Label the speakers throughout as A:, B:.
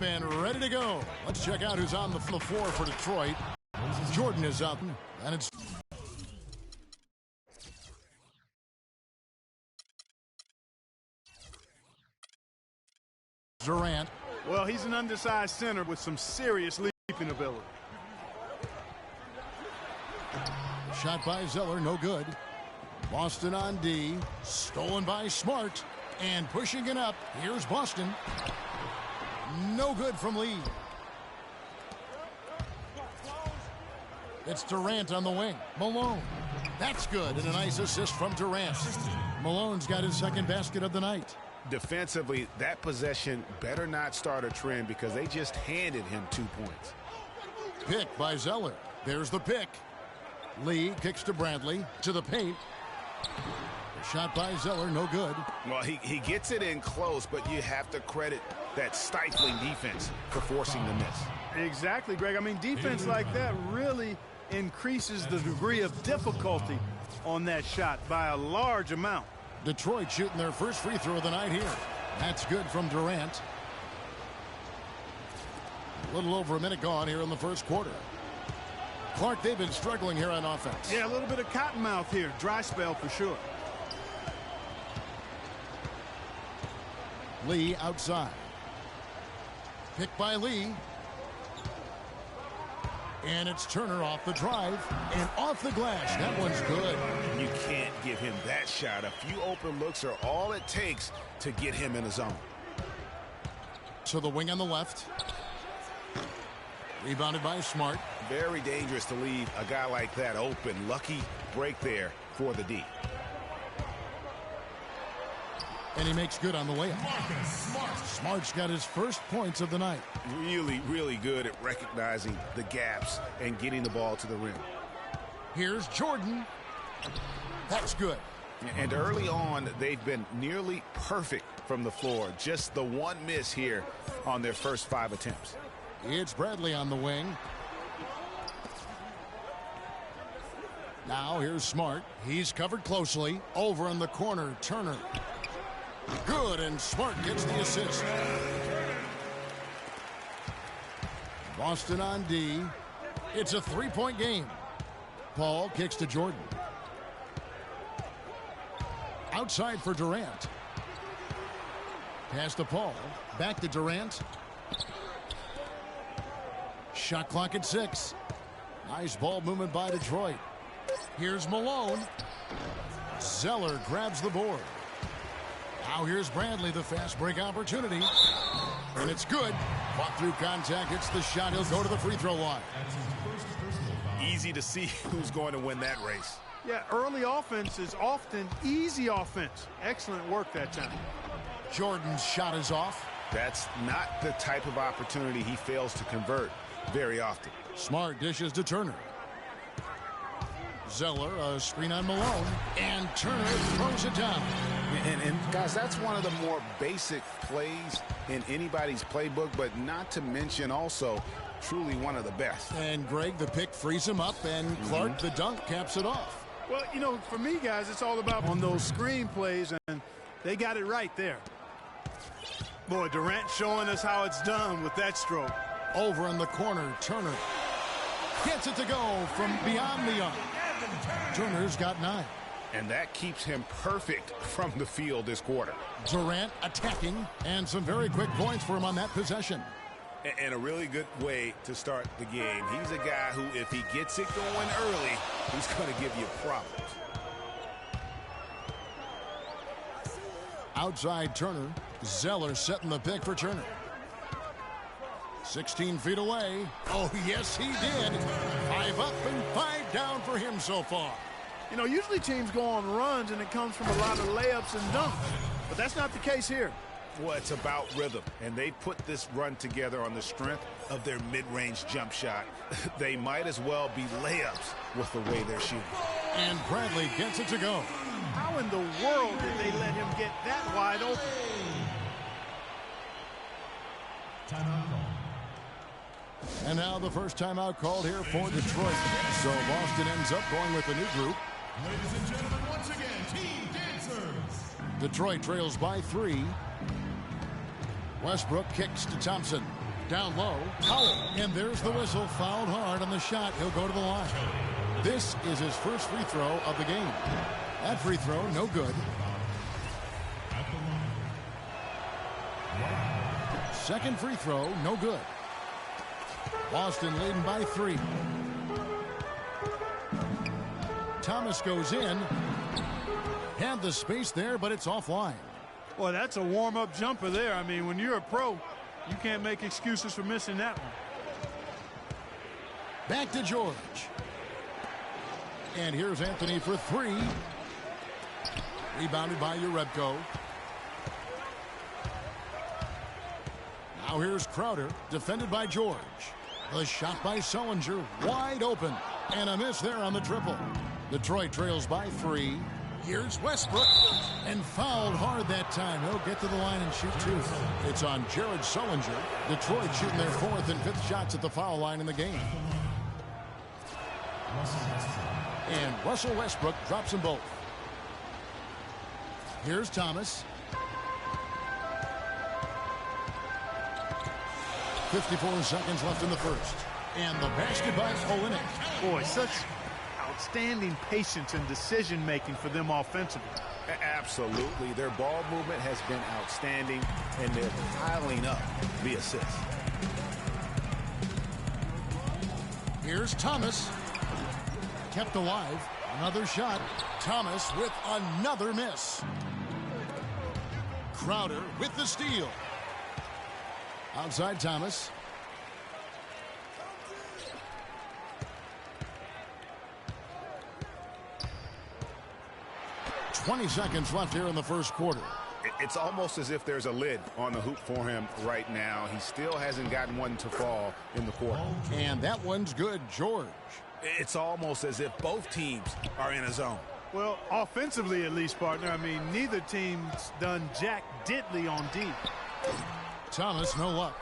A: up and ready to go. Let's check out who's on the floor for Detroit. Jordan is up, and it's Durant.
B: Well, he's an undersized center with some serious leaping ability.
A: Shot by Zeller, no good. Boston on D, stolen by Smart, and pushing it up. Here's Boston. No good from Lee. It's Durant on the wing. Malone. That's good, and a nice assist from Durant. Malone's got his second basket of the night.
C: Defensively, that possession better not start a trend because they just handed him 2 points.
A: Pick by Zeller. There's the pick. Lee kicks to Bradley, to the paint. Shot by Zeller, no good.
C: Well, he gets it in close, but you have to credit that stifling defense for forcing the miss.
B: Exactly, Greg. I mean, defense like that really increases the degree of difficulty on that shot by a large amount.
A: Detroit shooting their first free throw of the night here. That's good from Durant. A little over a minute gone here in the first quarter. Clark, they've been struggling here on offense.
B: Yeah, a little bit of cottonmouth here. Dry spell for sure.
A: Lee outside. Picked by Lee. And it's Turner off the drive and off the glass. That one's good.
C: You can't give him that shot. A few open looks are all it takes to get him in the zone.
A: To the wing on the left. Rebounded by Smart.
C: Very dangerous to leave a guy like that open. Lucky break there for the D.
A: And he makes good on the way up. Smart's got his first points of the night.
C: Really, really good at recognizing the gaps and getting the ball to the rim.
A: Here's Jordan. That's good.
C: And early on, they've been nearly perfect from the floor. Just the one miss here on their first 5 attempts.
A: It's Bradley on the wing. Now here's Smart. He's covered closely. Over in the corner, Turner. Good, and Smart gets the assist. Boston on D. It's a three-point game. Paul kicks to Jordan. Outside for Durant. Pass to Paul. Back to Durant. Shot clock at 6. Nice ball movement by Detroit. Here's Malone. Zeller grabs the board. Now here's Bradley, the fast break opportunity. And it's good. Fought through contact. It's the shot. He'll go to the free throw line.
C: Easy to see who's going to win that race.
B: Yeah, early offense is often easy offense. Excellent work that time.
A: Jordan's shot is off.
C: That's not the type of opportunity he fails to convert very often.
A: Smart dishes to Turner. Zeller, a screen on Malone, and Turner throws it down.
C: And guys, that's one of the more basic plays in anybody's playbook, but not to mention also truly one of the best.
A: And Greg, the pick frees him up, and Clark, the dunk, caps it off.
B: Well, you know, for me, guys, it's all about on those screen plays, and they got it right there. Boy, Durant showing us how it's done with that stroke.
A: Over in the corner, Turner gets it to go from beyond the arc. Turner's got 9.
C: And that keeps him perfect from the field this quarter.
A: Durant attacking, and some very quick points for him on that possession.
C: And a really good way to start the game. He's a guy who, if he gets it going early, he's going to give you problems.
A: Outside Turner. Zeller setting the pick for Turner. 16 feet away. Oh, yes, he did. 5 up and 5 down for him so far.
B: You know, usually teams go on runs, and it comes from a lot of layups and dunks. But that's not the case here.
C: Well, it's about rhythm, and they put this run together on the strength of their mid-range jump shot. They might as well be layups with the way they're shooting.
A: And Bradley gets it to go.
B: How in the world did they let him get that wide open?
D: Timeout call.
A: And now the first timeout called here for Detroit. So Boston ends up going with a new group.
D: Ladies and gentlemen, once again, Team Dancers.
A: Detroit trails by 3. Westbrook kicks to Thompson. Down low, Howell. And there's the whistle. Fouled hard on the shot. He'll go to the line. This is his first free throw of the game. That free throw, no good. Second free throw, no good. Boston leading by 3. Thomas goes in. Had the space there, but it's offline.
B: Boy, that's a warm-up jumper there. I mean, when you're a pro, you can't make excuses for missing that one.
A: Back to George. And here's Anthony for 3. Rebounded by Urebko. Now here's Crowder, defended by George. The shot by Sullinger, wide open. And a miss there on the triple. Detroit trails by 3. Here's Westbrook. And fouled hard that time. He'll get to the line and shoot 2. It's on Jared Sullinger. Detroit shooting their 4th and 5th shots at the foul line in the game. And Russell Westbrook drops them both. Here's Thomas. 54 seconds left in the first. And the basket by Olynyk.
B: Boy, such outstanding patience and decision-making for them offensively.
C: Absolutely. Their ball movement has been outstanding, and they're piling up the assists.
A: Here's Thomas. Kept alive. Another shot. Thomas with another miss. Crowder with the steal. Outside Thomas. "20 seconds left here in the first quarter.
C: It's almost as if there's a lid on the hoop for him right now. He still hasn't gotten one to fall in the quarter.
A: And that one's good, George.
C: It's almost as if both teams are in a zone.
B: Well, offensively at least, partner. I mean, neither team's done jack diddly on D.
A: Thomas, no luck.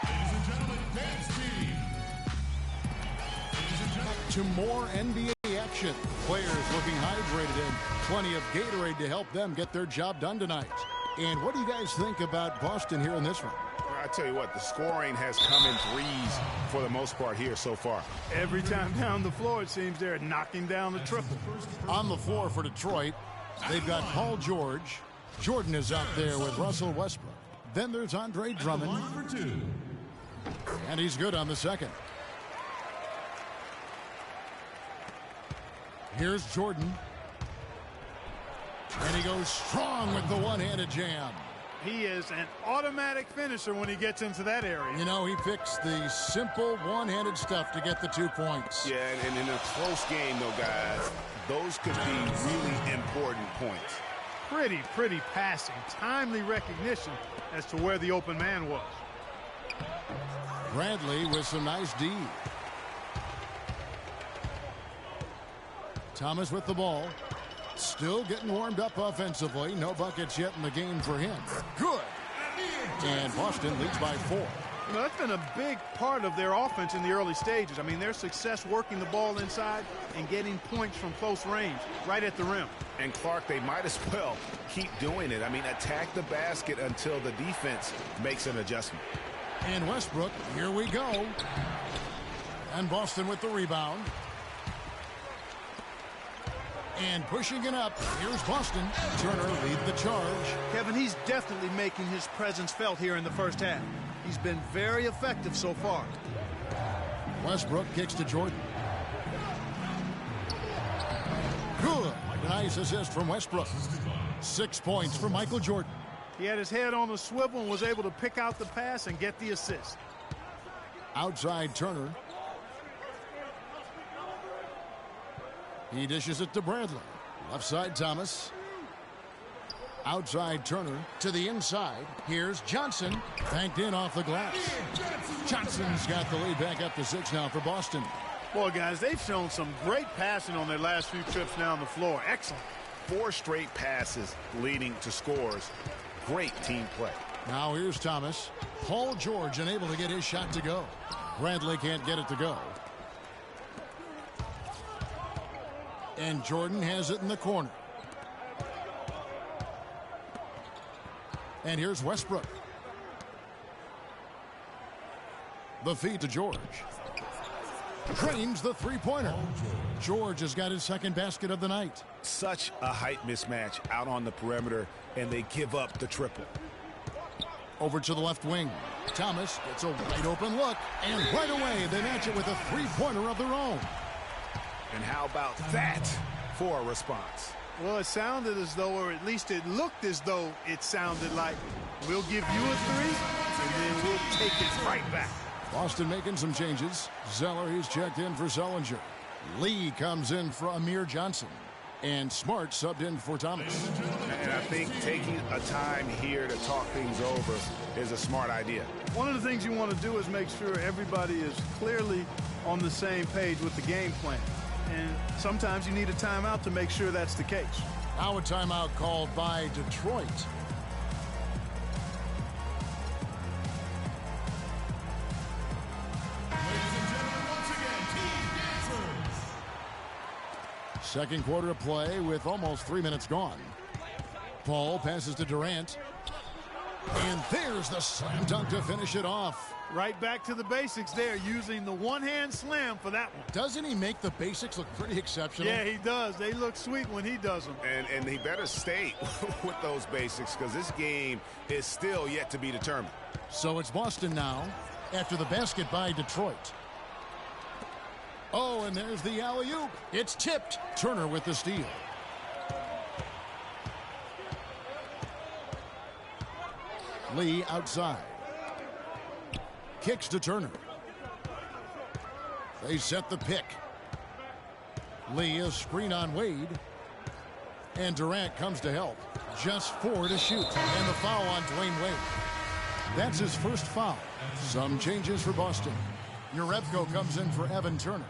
D: Ladies and gentlemen, dance team.
A: To more NBA action. Players looking hydrated and plenty of Gatorade to help them get their job done tonight. And what do you guys think about Boston here in this one?
C: I tell you what, the scoring has come in threes for the most part here so far.
B: Every time down the floor, it seems they're knocking down the triple.
A: On the floor for Detroit, they've got Paul George. Jordan is out there with Russell Westbrook. Then there's Andre Drummond.
D: Line for 2.
A: And he's good on the second. Here's Jordan. And he goes strong with the one-handed jam.
B: He is an automatic finisher when he gets into that area.
A: You know, he picks the simple one-handed stuff to get the 2 points.
C: Yeah, and in a close game, though, guys, those could be really important points.
B: Pretty passing. Timely recognition as to where the open man was.
A: Bradley with some nice D. Thomas with the ball. Still getting warmed up offensively. No buckets yet in the game for him. Good. And Boston leads by 4.
B: You know, that's been a big part of their offense in the early stages. I mean, their success working the ball inside and getting points from close range, right at the rim.
C: And Clark, they might as well keep doing it. I mean, attack the basket until the defense makes an adjustment.
A: And Westbrook, here we go. And Boston with the rebound. And pushing it up, here's Boston. Turner lead the charge.
B: Kevin, he's definitely making his presence felt here in the first half. He's been very effective so far.
A: Westbrook kicks to Jordan. Good. Nice assist from Westbrook. 6 points for Michael Jordan.
B: He had his head on the swivel and was able to pick out the pass and get the assist.
A: Outside Turner. He dishes it to Bradley. Left side Thomas. Outside Turner to the inside. Here's Johnson. Banked in off the glass. Johnson's got the lead back up to 6 now for Boston.
B: Boy, guys, they've shown some great passing on their last few trips down the floor. Excellent.
C: 4 straight passes leading to scores. Great team play.
A: Now here's Thomas. Paul George unable to get his shot to go. Bradley can't get it to go. And Jordan has it in the corner. And here's Westbrook. The feed to George. Drains the three-pointer. George has got his second basket of the night.
C: Such a height mismatch out on the perimeter, and they give up the triple.
A: Over to the left wing. Thomas gets a wide open look, and right away they match it with a three-pointer of their own.
C: And how about that for a response?
B: Well, it sounded as though, or at least it looked as though it sounded like, we'll give you a three, and then we'll take it right back.
A: Boston making some changes. Zeller, he's checked in for Zellinger. Lee comes in for Amir Johnson. And Smart subbed in for Thomas.
C: And I think taking a time here to talk things over is a smart idea.
B: One of the things you want to do is make sure everybody is clearly on the same page with the game plan. And sometimes you need a timeout to make sure that's the case.
A: Now a timeout called by Detroit. Second quarter of play with almost 3 minutes gone. Paul passes to Durant. And there's the slam dunk to finish it off.
B: Right back to the basics there, using the one-hand slam for that one.
A: Doesn't he make the basics look pretty exceptional?
B: Yeah, he does. They look sweet when he does them.
C: And he better stay with those basics, because this game is still yet to be determined.
A: So it's Boston now after the basket by Detroit. Oh, and there's the alley-oop. It's tipped. Turner with the steal. Lee outside. Kicks to Turner. They set the pick. Lee, a screen on Wade. And Durant comes to help. Just 4 to shoot. And the foul on Dwayne Wade. That's his first foul. Some changes for Boston. Urebko comes in for Evan Turner.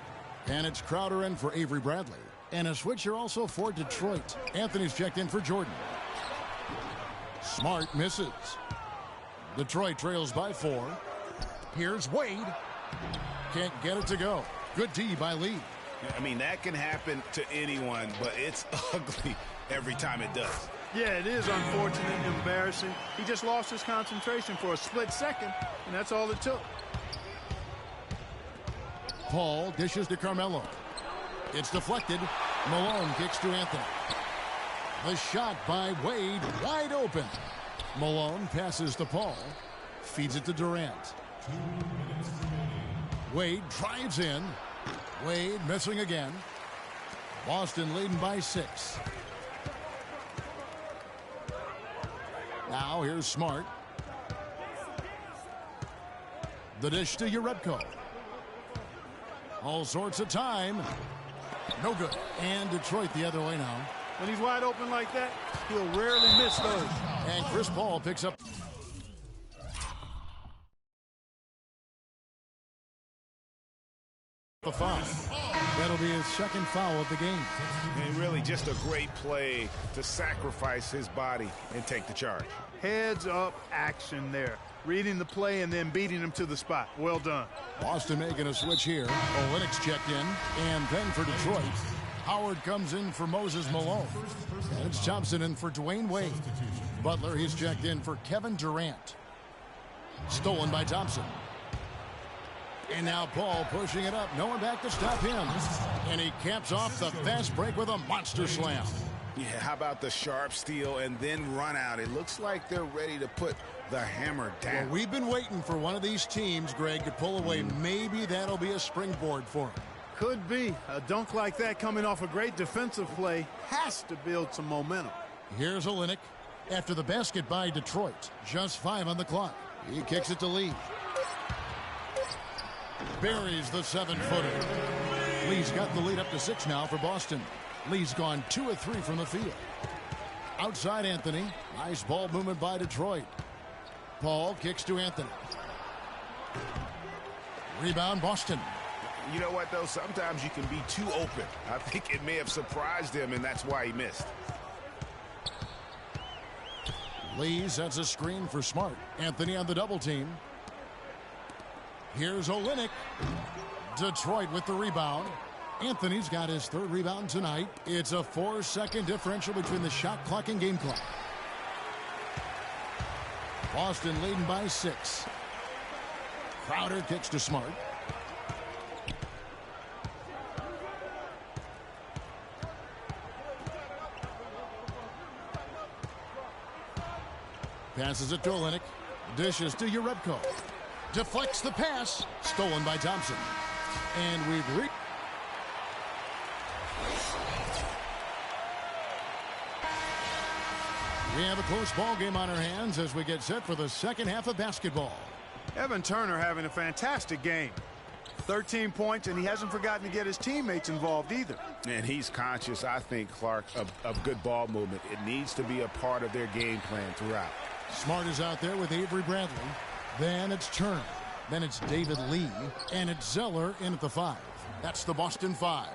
A: And it's Crowder in for Avery Bradley. And a switcher also for Detroit. Anthony's checked in for Jordan. Smart misses. Detroit trails by 4. Here's Wade. Can't get it to go. Good D by Lee.
C: I mean, that can happen to anyone, but it's ugly every time it does.
B: Yeah, it is unfortunate and embarrassing. He just lost his concentration for a split second, and that's all it took.
A: Paul dishes to Carmelo. It's deflected. Malone kicks to Anthony. The shot by Wade, wide open. Malone passes to Paul. Feeds it to Durant. Wade drives in. Wade missing again. Boston leading by 6. Now here's Smart. The dish to Urebko. All sorts of time. No good. And Detroit the other way now.
B: When he's wide open like that, he'll rarely miss those.
A: And Chris Paul picks up the foul. That'll be his second foul of the game.
C: And really just a great play to sacrifice his body and take the charge.
B: Heads up action there. Reading the play and then beating him to the spot. Well done.
A: Boston making a switch here. Olynyk's checked in. And then for Detroit, Howard comes in for Moses Malone. And it's Thompson in for Dwayne Wade. Butler, he's checked in for Kevin Durant. Stolen by Thompson. And now Paul pushing it up. No one back to stop him. And he caps off the fast break with a monster slam.
C: Yeah, how about the sharp steal and then run out? It looks like they're ready to put the hammer down.
A: Well, we've been waiting for one of these teams, Greg, to pull away. Maybe that'll be a springboard for him.
B: Could be. A dunk like that coming off a great defensive play has to build some momentum.
A: Here's Olynyk after the basket by Detroit. Just 5 on the clock. He kicks it to Lee. Buries the 7-footer. Lee's got the lead up to 6 now for Boston. Lee's gone 2 of 3 from the field. Outside Anthony. Nice ball movement by Detroit. Paul kicks to Anthony. Rebound Boston.
C: You know what, though? Sometimes you can be too open. I think it may have surprised him, and that's why he missed.
A: Lee sets a screen for Smart. Anthony on the double team. Here's Olynyk. Detroit with the rebound. Anthony's got his 3rd rebound tonight. It's a 4-second differential between the shot clock and game clock. Boston leading by 6. Crowder kicks to Smart. Passes it to Olynyk. Dishes to Urebko. Deflects the pass. Stolen by Thompson. And we've reached. We have a close ball game on our hands as we get set for the second half of basketball.
B: Evan Turner having a fantastic game. 13 points, and he hasn't forgotten to get his teammates involved either.
C: And he's conscious, I think, Clark, of good ball movement. It needs to be a part of their game plan throughout.
A: Smart is out there with Avery Bradley. Then it's Turner. Then it's David Lee. And it's Zeller in at the 5. That's the Boston 5.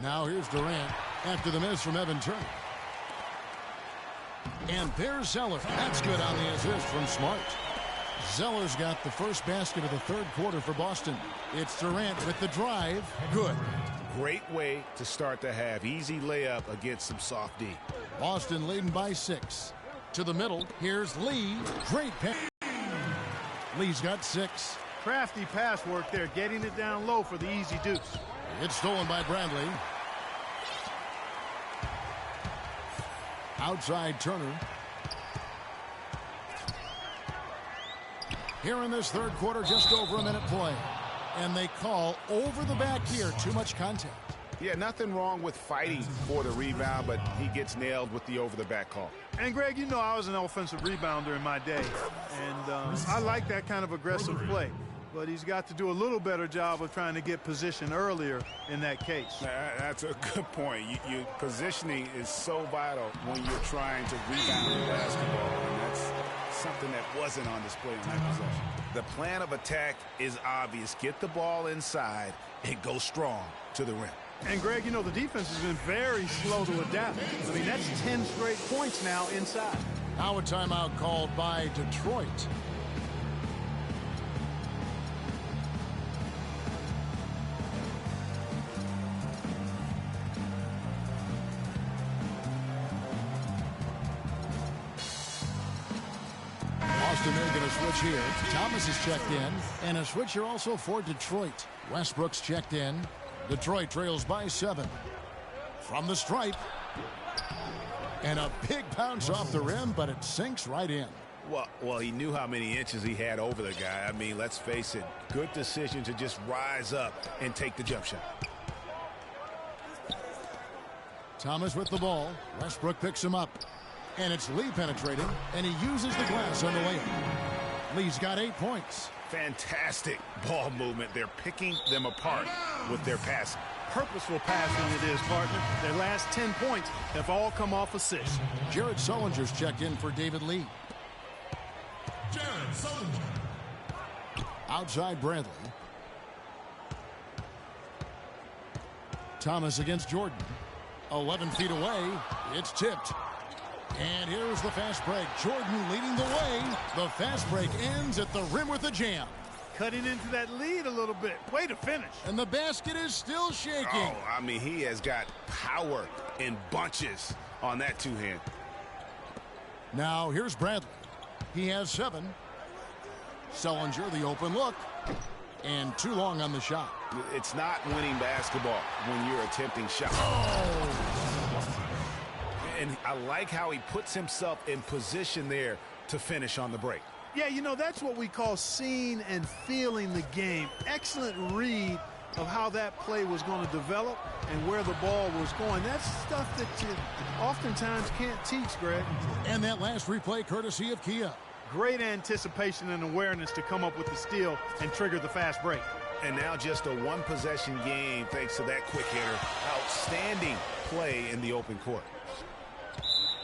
A: Now here's Durant after the miss from Evan Turner. And there's Zeller. That's good on the assist from Smart. Zeller's got the first basket of the third quarter for Boston. It's Durant with the drive. Good.
C: Great way to start the half. Easy layup against some soft D.
A: Boston leading by 6. To the middle. Here's Lee. Great pass. Lee's got 6.
B: Crafty pass work there, getting it down low for the easy deuce.
A: It's stolen by Bradley. Outside Turner. Here in this third quarter, just over a minute play. And they call over the back here. Too much contact.
C: Yeah, nothing wrong with fighting for the rebound, but he gets nailed with the over-the-back call.
B: And, Greg, you know I was an offensive rebounder in my day. And I like that kind of aggressive play. But he's got to do a little better job of trying to get position earlier in that case.
C: That's a good point. Positioning is so vital when you're trying to rebound the basketball, and that's something that wasn't on display in that possession. The plan of attack is obvious. Get the ball inside and go strong to the rim.
B: And, Greg, you know, the defense has been very slow to adapt. I mean, that's 10 straight points now inside.
A: Now a timeout called by Detroit. Boston, they're going to switch here. Thomas is checked in. And a switch here also for Detroit. Westbrook's checked in. Detroit trails by 7. From the stripe. And a big bounce off the rim, but it sinks right in.
C: Well, he knew how many inches he had over the guy. I mean, let's face it, good decision to just rise up and take the jump shot.
A: Thomas with the ball. Westbrook picks him up. And it's Lee penetrating, and he uses the glass on the layup. Lee's got 8 points.
C: Fantastic ball movement. They're picking them apart with their passing.
B: Purposeful passing it is, partner. Their last 10 points have all come off assists.
A: Jared Sullinger's checked in for David Lee.
D: Jared Sullinger.
A: Outside Bradley. Thomas against Jordan. 11 feet away. It's tipped. And here's the fast break. Jordan leading the way. The fast break ends at the rim with a jam.
B: Cutting into that lead a little bit. Way to finish.
A: And the basket is still shaking.
C: Oh, I mean, he has got power in bunches on that two-hand.
A: Now here's Bradley. He has 7. Sullinger, the open look. And too long on the shot.
C: It's not winning basketball when you're attempting shots.
A: Oh.
C: And I like how he puts himself in position there to finish on the break.
B: Yeah, you know, that's what we call seeing and feeling the game. Excellent read of how that play was going to develop and where the ball was going. That's stuff that you oftentimes can't teach, Greg.
A: And that last replay courtesy of Kia.
B: Great anticipation and awareness to come up with the steal and trigger the fast break.
C: And now just a one-possession game thanks to that quick hitter. Outstanding play in the open court.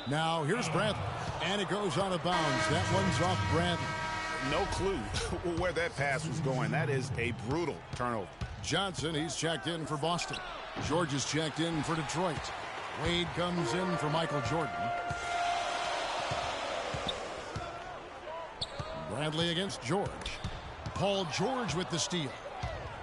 A: Now here's Bradley. And it goes out of bounds. That one's off Bradley.
C: No clue where that pass was going. That is a brutal turnover.
A: Johnson, he's checked in for Boston. George is checked in for Detroit. Wade comes in for Michael Jordan. Bradley against George. Paul George with the steal.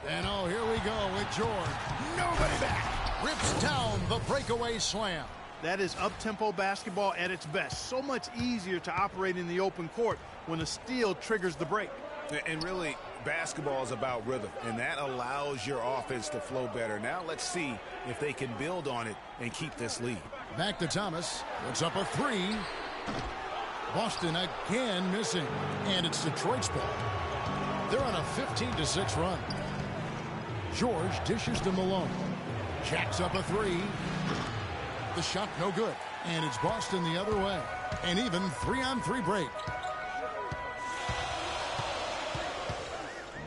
A: And here we go with George. Nobody back. Rips down the breakaway slam.
B: That is up-tempo basketball at its best. So much easier to operate in the open court when a steal triggers the break.
C: And really, basketball is about rhythm, and that allows your offense to flow better. Now let's see if they can build on it and keep this lead.
A: Back to Thomas. Puts up a three. Boston again missing. And it's Detroit's ball. They're on a 15-6 run. George dishes to Malone. Jacks up a three. The shot no good. And it's Boston the other way. An even 3-on-3 break.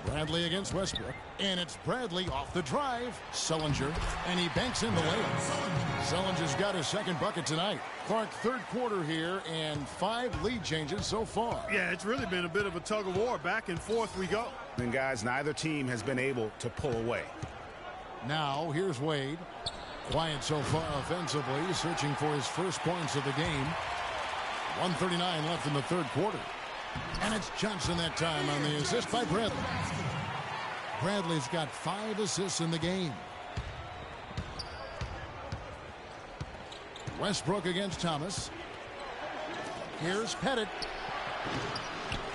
A: Bradley against Westbrook. And it's Bradley off the drive. Sullinger. And he banks in the layup. Sullinger's got his second bucket tonight. Clark, third quarter here, and 5 lead changes so far.
B: Yeah, it's really been a bit of a tug of war. Back and forth we go.
C: And guys, neither team has been able to pull away.
A: Now, here's Wade. Quiet so far offensively, searching for his first points of the game. 1:39 left in the third quarter. And it's Johnson that time on the assist by Bradley. Bradley's got 5 assists in the game. Westbrook against Thomas. Here's Pettit.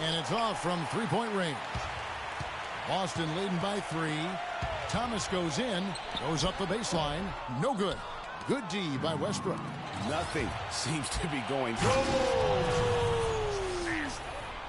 A: And it's off from three-point range. Boston leading by 3. Thomas goes in, goes up the baseline. No good. Good D by Westbrook.
C: Nothing seems to be going.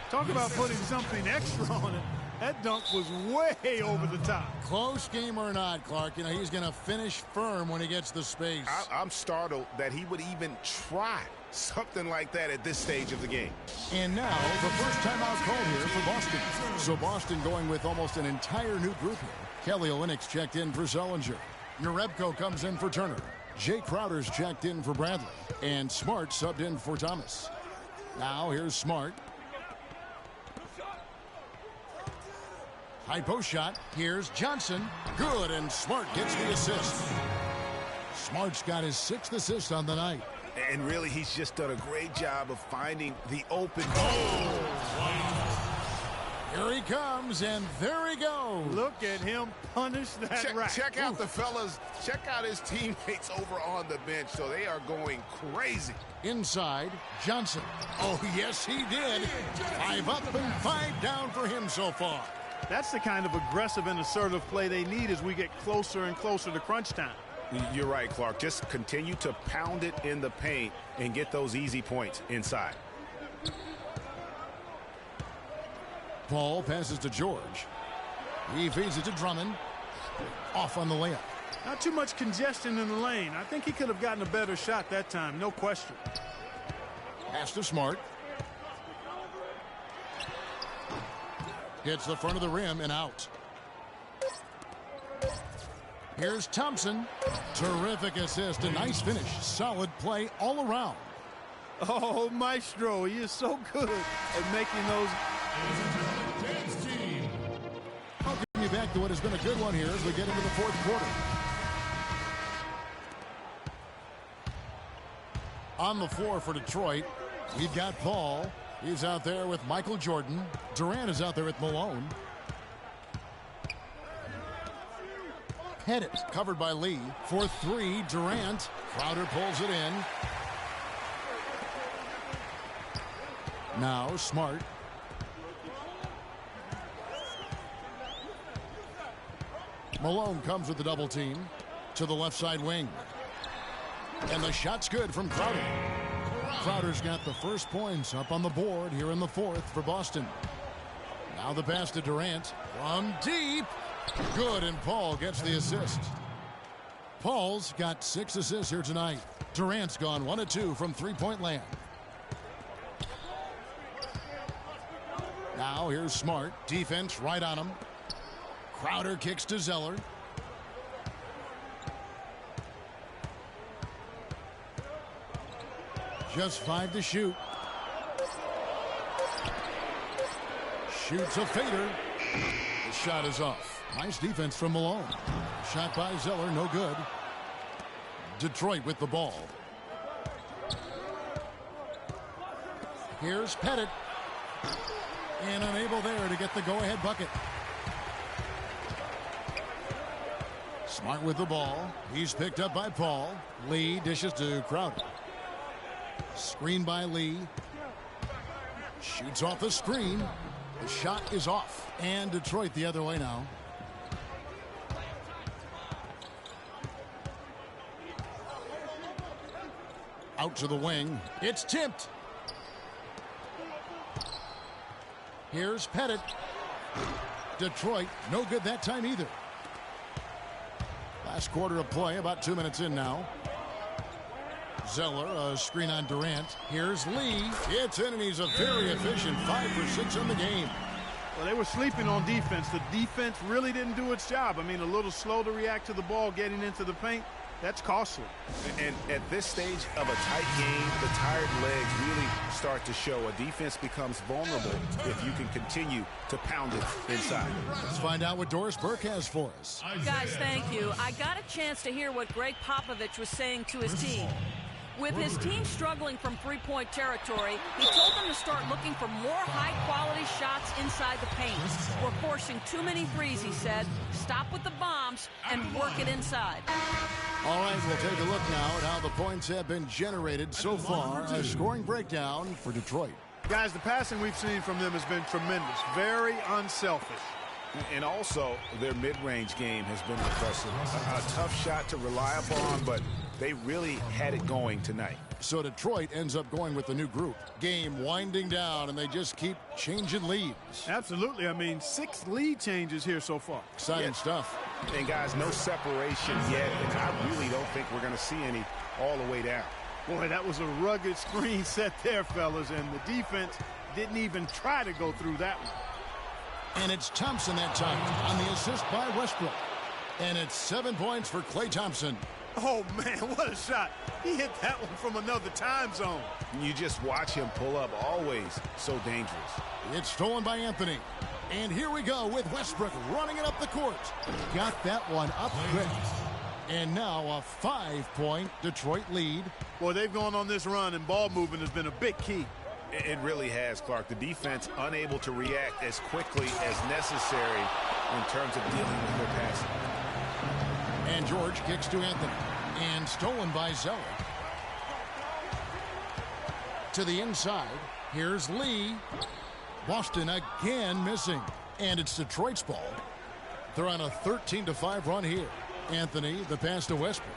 B: Talk about putting something extra on it. That dunk was way over the top.
A: Close game or not, Clark, you know, he's going to finish firm when he gets the space.
C: I'm startled that he would even try something like that at this stage of the game.
A: And now, the first timeout called here for Boston. So Boston going with almost an entire new group here. Kelly Olynyk's checked in for Sullinger. Urebko comes in for Turner. Jay Crowder's checked in for Bradley. And Smart subbed in for Thomas. Now, here's Smart. High post shot. Here's Johnson. Good, and Smart gets the assist. Smart's got his 6th assist on the night.
C: And really, he's just done a great job of finding the open goal.
A: Here he comes, and there he goes.
B: Look at him punish that rack.
C: Check out the fellas. Check out his teammates over on the bench. So they are going crazy.
A: Inside, Johnson. Oh, yes, he did. 5 up and 5 down for him so far.
B: That's the kind of aggressive and assertive play they need as we get closer and closer to crunch time.
C: You're right, Clark. Just continue to pound it in the paint and get those easy points inside.
A: Paul passes to George. He feeds it to Drummond. Off on the layup.
B: Not too much congestion in the lane. I think he could have gotten a better shot that time, no question.
A: Pass to Smart. Hits the front of the rim and out. Here's Thompson. Terrific assist. A nice finish. Solid play all around.
B: Oh, Maestro, he is so good at making those.
A: Welcome you back to what has been a good one here as we get into the fourth quarter. On the floor for Detroit, we've got Paul. He's out there with Michael Jordan. Durant is out there with Malone. Pettit covered by Lee. For 3, Durant. Crowder pulls it in. Now Smart. Malone comes with the double team to the left side wing. And the shot's good from Crowder. Crowder's got the first points up on the board here in the fourth for Boston. Now the pass to Durant from deep. Good, and Paul gets the assist. Paul's got 6 assists here tonight. Durant's gone 1 of 2 from three-point land. Now here's Smart. Defense right on him. Crowder kicks to Zeller. Just 5 to shoot. Shoots a fader. The shot is off. Nice defense from Malone. Shot by Zeller, no good. Detroit with the ball. Here's Pettit. And unable there to get the go-ahead bucket. Smart with the ball. He's picked up by Paul. Lee dishes to Crowder. Screen by Lee. Shoots off the screen. The shot is off. And Detroit the other way now. Out to the wing. It's tipped. Here's Pettit. Detroit, no good that time either. Last quarter of play, about 2 minutes in now. Zeller, a screen on Durant. Here's Lee. It's in, and he's a very efficient 5 for 6 in the game.
B: Well, they were sleeping on defense. The defense really didn't do its job. I mean, a little slow to react to the ball getting into the paint. That's costly.
C: And at this stage of a tight game, the tired legs really start to show. A defense becomes vulnerable if you can continue to pound it inside.
A: Let's find out what Doris Burke has for us.
E: Guys, thank you. I got a chance to hear what Greg Popovich was saying to his team. With his team struggling from three-point territory, he told them to start looking for more high-quality shots inside the paint. We're forcing too many threes, he said. Stop with the bombs and work it inside.
A: All right, we'll take a look now at how the points have been generated so far. A scoring breakdown for Detroit.
B: Guys, the passing we've seen from them has been tremendous. Very unselfish.
C: And also, their mid-range game has been impressive. A tough shot to rely upon, but they really had it going tonight.
A: So Detroit ends up going with the new group. Game winding down, and they just keep changing leads.
B: Absolutely. I mean, 6 lead changes here so far.
A: Exciting stuff.
C: And, guys, no separation yet, and I really don't think we're going to see any all the way down.
B: Boy, that was a rugged screen set there, fellas, and the defense didn't even try to go through that one.
A: And it's Thompson that time on the assist by Westbrook. And it's 7 points for Klay Thompson.
B: Oh, man, what a shot. He hit that one from another time zone.
C: You just watch him pull up, always so dangerous.
A: It's stolen by Anthony. And here we go with Westbrook running it up the court. Got that one up quick. And now a 5-point Detroit lead.
B: Boy, they've gone on this run, and ball movement has been a big key.
C: It really has, Clark. The defense unable to react as quickly as necessary in terms of dealing with their passing.
A: And George kicks to Anthony. And stolen by Zeller. To the inside. Here's Lee. Boston again missing. And it's Detroit's ball. They're on a 13-5 run here. Anthony, the pass to Westbrook.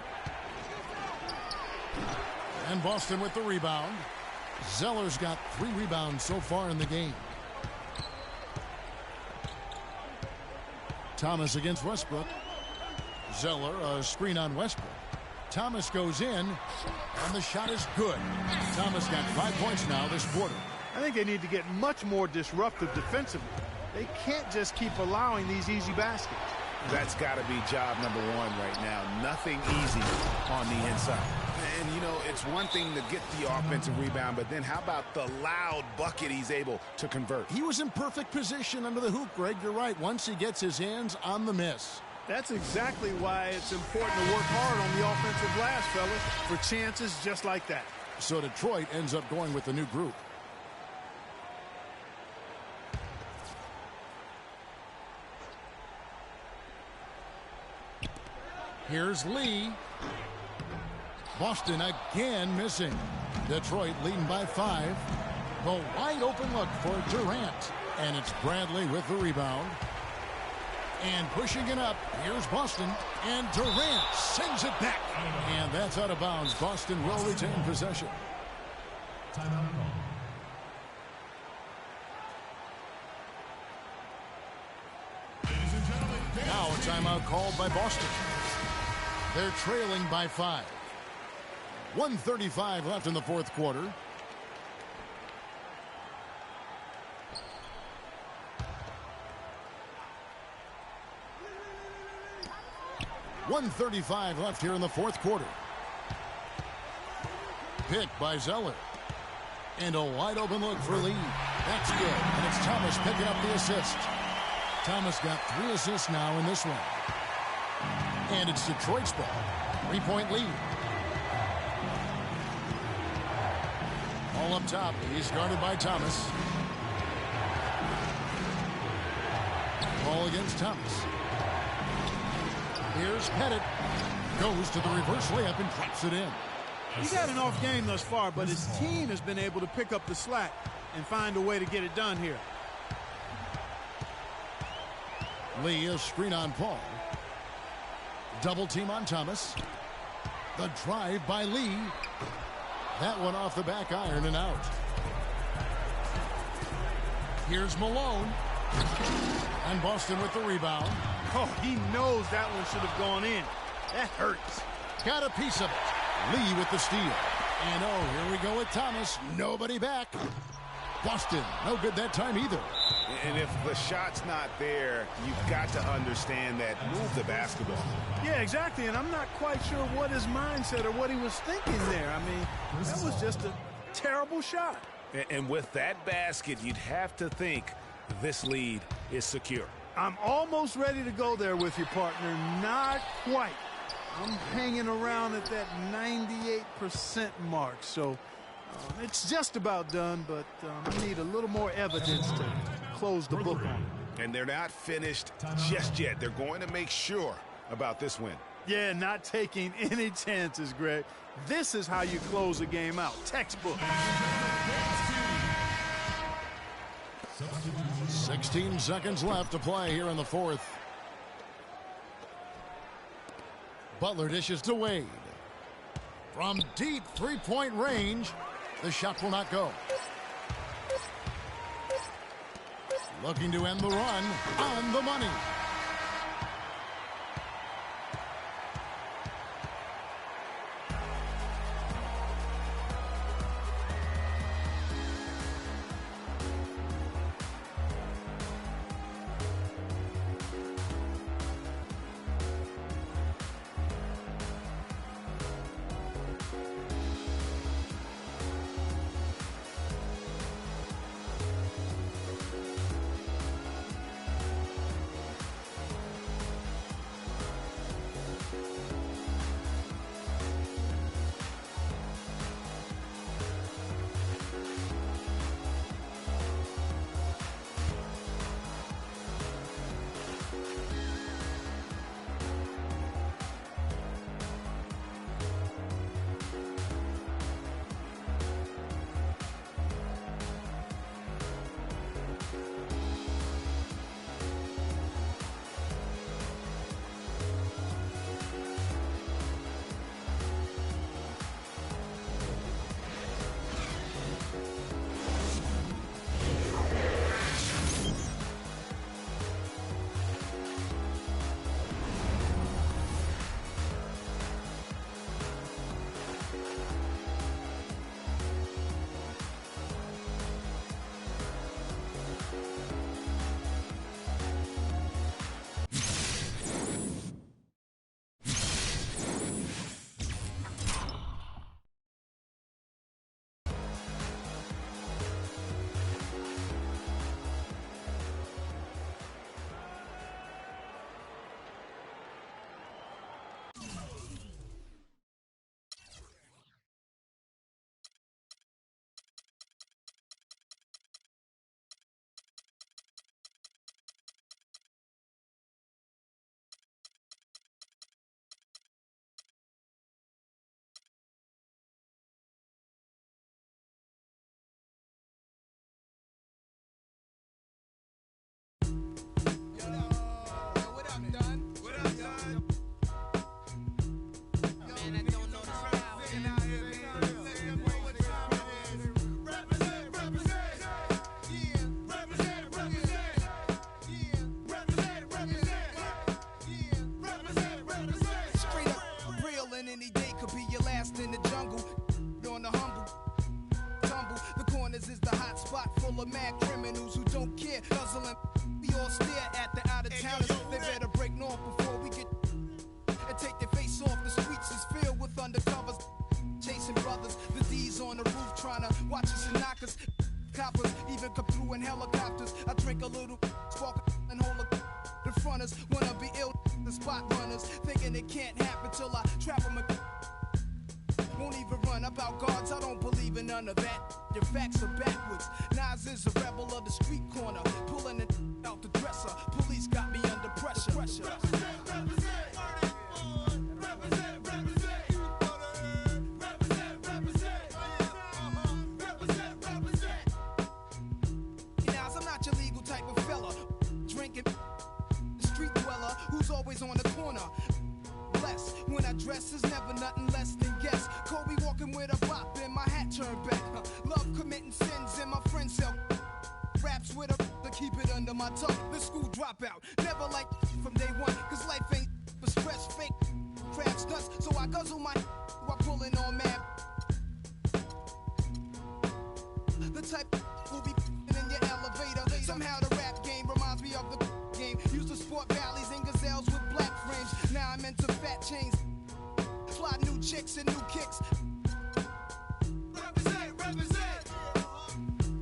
A: And Boston with the rebound. Zeller's got 3 rebounds so far in the game. Thomas against Westbrook. Zeller, a screen on Westbrook. Thomas goes in, and the shot is good. Thomas got 5 points now this quarter.
B: I think they need to get much more disruptive defensively. They can't just keep allowing these easy baskets.
C: That's got to be job number 1 right now. Nothing easy on the inside. And, you know, it's one thing to get the offensive rebound, but then how about the loud bucket he's able to convert?
A: He was in perfect position under the hoop, Greg. You're right. Once he gets his hands on the miss.
B: That's exactly why it's important to work hard on the offensive glass, fellas, for chances just like that.
A: So Detroit ends up going with the new group. Here's Lee. Boston again missing. Detroit leading by 5. The wide open look for Durant. And it's Bradley with the rebound. And pushing it up, here's Boston. And Durant sends it back. And that's out of bounds. Boston will retain possession. Now a timeout called by Boston. They're trailing by 5. 1:35 left in the fourth quarter. .135 left here in the fourth quarter. Picked by Zeller. And a wide open look for Lee. That's good. And it's Thomas picking up the assist. Thomas got 3 assists now in this one. And it's Detroit's ball. 3-point lead. All up top. He's guarded by Thomas. Ball against Thomas. Here's Pettit. Goes to the reverse layup and drops it in.
B: He's had an off game thus far, but his team has been able to pick up the slack and find a way to get it done here.
A: Lee, a screen on Paul. Double team on Thomas. The drive by Lee. That one off the back iron and out. Here's Malone. And Boston with the rebound.
B: Oh, he knows that one should have gone in. That hurts.
A: Got a piece of it. Lee with the steal. And oh, here we go with Thomas. Nobody back. Boston, no good that time either.
C: And if the shot's not there, you've got to understand that. Move the basketball.
B: Yeah, exactly. And I'm not quite sure what his mindset or what he was thinking there. I mean, that was just a terrible shot.
C: And with that basket, you'd have to think this lead is secure.
B: I'm almost ready to go there with you, partner. Not quite. I'm hanging around at that 98% mark. So it's just about done, but I need a little more evidence to close the book on it.
C: And they're not finished just yet. They're going to make sure about this win.
B: Yeah, not taking any chances, Greg. This is how you close a game out. Textbook.
A: 16 seconds left to play here in the fourth. Butler dishes to Wade. From deep three-point range, the shot will not go. Looking to end the run on the money.
F: Mad criminals who don't care, nuzzling. We all stare at the out-of-towners. They better break north before we get and take their face off. The streets is filled with undercovers, chasing brothers. The D's on the roof trying to watch us and knock us. Coppers even come through in helicopters. I drink a little, spark and hold a. The fronters wanna be ill, the spot runners, thinking it can't happen till I trap them. Won't even run about guards, I don't believe in none of that. Your facts are backwards. Nas is a rebel of the street corner, pulling it out the dresser. Police got me under pressure. Represent, represent. When I dress is never nothing less than guess. Kobe walking with a bop and my hat turned back. Love committing sins and my friends help. Raps with a to keep it under my tongue. The school dropout. Never like from day one. Cause life ain't but stress, fake crabs nuts. So I guzzle my while pulling on mad. The type will be in your elevator. Somehow the rap game reminds me of the game. Used to sport valleys and gazelles with black frames. Now I'm into fat chains. Fly new chicks and new kicks. Represent, represent.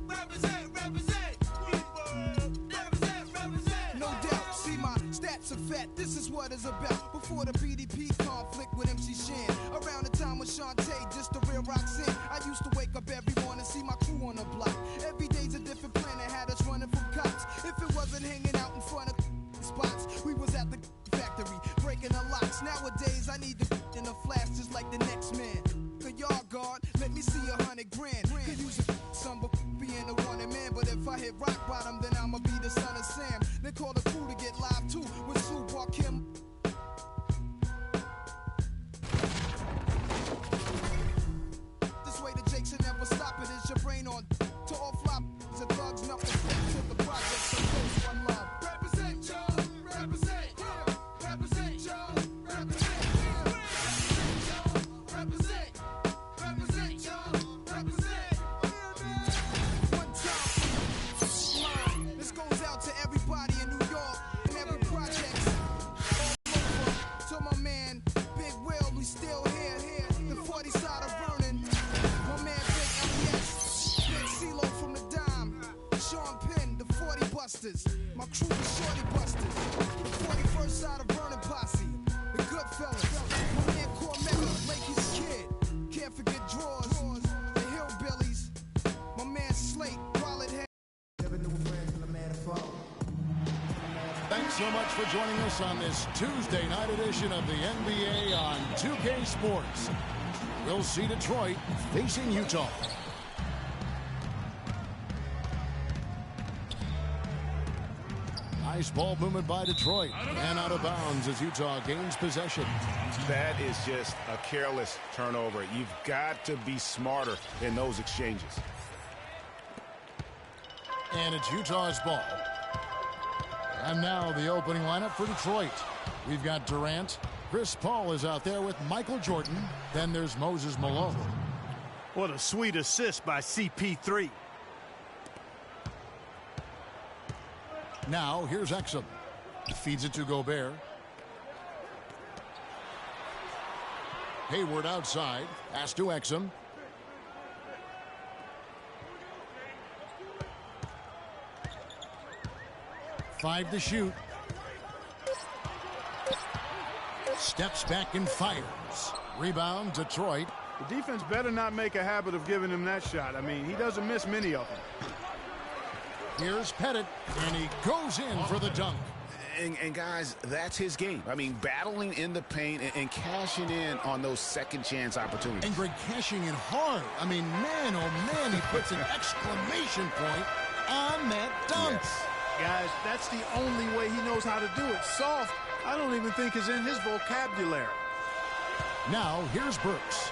F: Represent, represent. Represent, represent. No doubt, see my stats are fat. This is what it's about. Before the BDP conflict with MC Shan. Around the time with Shantae, just the real Roxanne. I used to wake up every morning, see my crew on the block. Every day's a different planet, had us running from cops. If it wasn't hanging out in front of spots, we was at the factory, breaking the locks. Nowadays, I need the in a flash just like the next man. A yard guard, let me see 100 grand. Could use a son, but being a wanted man. But if I hit rock bottom, then I'ma be the son of Sam. They call the crew to get live too with Sue Bar Kim. This way the Jakes will never stop it. Is your brain on to all flop and thugs, nothing to the project. So close, one love. Represent y'all, represent, represent y'all, represent, represent, represent y'all, represent. One time, this goes out to everybody in New York and every project all over. To my man, Big Will, we still here. The 40 side of Vernon. My man, Big LES, Big CeeLo from the Dime, Sean Penn, the 40 Busters. My crew is Shorty Busters. The 41st side of Vernon Posse, the Goodfellas. My man Cormetta, Lakey's Kid. Can't forget Drawers, the Hillbillies. My man Slate, Wallet Head.
A: Thanks so much for joining us on this Tuesday night edition of the NBA on 2K Sports. We'll see Detroit facing Utah. Nice ball movement by Detroit. And out of bounds as Utah gains possession.
C: That is just a careless turnover. You've got to be smarter in those exchanges.
A: And it's Utah's ball. And now the opening lineup for Detroit. We've got Durant. Chris Paul is out there with Michael Jordan. Then there's Moses Malone.
B: What a sweet assist by CP3.
A: Now here's Exum. Feeds it to Gobert. Hayward outside. Pass to Exum. Five to shoot. Steps back and fires. Rebound, Detroit.
B: The defense better not make a habit of giving him that shot. I mean, he doesn't miss many of them.
A: Here's Pettit, and he goes in for the dunk.
C: And guys, that's his game. I mean, battling in the paint and cashing in on those second chance opportunities.
A: And Greg cashing in hard. I mean, man, oh man, he puts an exclamation point on that dunk.
C: Yes.
B: Guys, that's the only way he knows how to do it. Soft, I don't even think is in his vocabulary.
A: Now, here's Burks.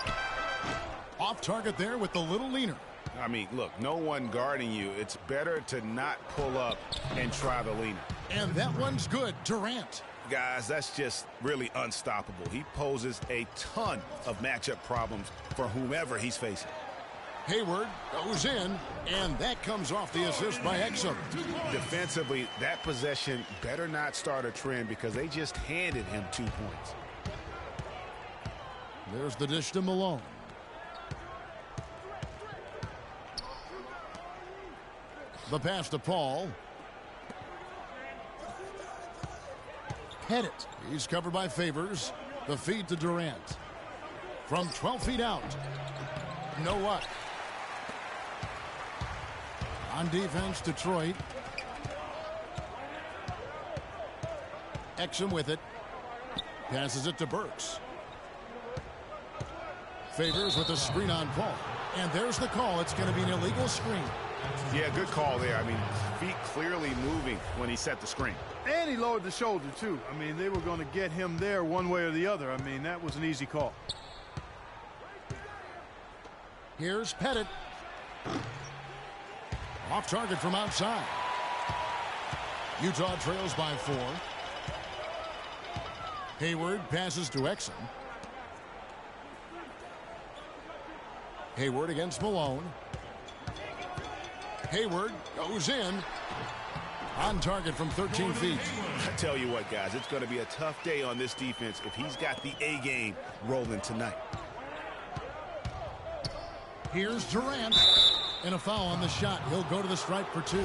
A: Off target there with the little leaner.
C: I mean, look, no one guarding you. It's better to not pull up and try the leaner.
A: And that one's good. Durant.
C: Guys, that's just really unstoppable. He poses a ton of matchup problems for whomever he's facing.
A: Hayward goes in, and that comes off the assist by Exum.
C: Defensively, that possession better not start a trend because they just handed him 2 points.
A: There's the dish to Malone. The pass to Paul. Pettit. He's covered by Favors. The feed to Durant. From 12 feet out. Know what? On defense, Detroit. Exum with it. Passes it to Burks. Favors with a screen on Paul. And there's the call. It's going to be an illegal screen.
C: Yeah, good call there. I mean, feet clearly moving when he set the screen.
B: And he lowered the shoulder, too. I mean, they were going to get him there one way or the other. I mean, that was an easy call.
A: Here's Pettit. Off target from outside. Utah trails by 4. Hayward passes to Exum. Hayward against Malone. Hayward goes in. On target from 13 feet.
C: I tell you what, guys, it's going to be a tough day on this defense if he's got the A game rolling tonight.
A: Here's Durant. And a foul on the shot. He'll go to the stripe for 2.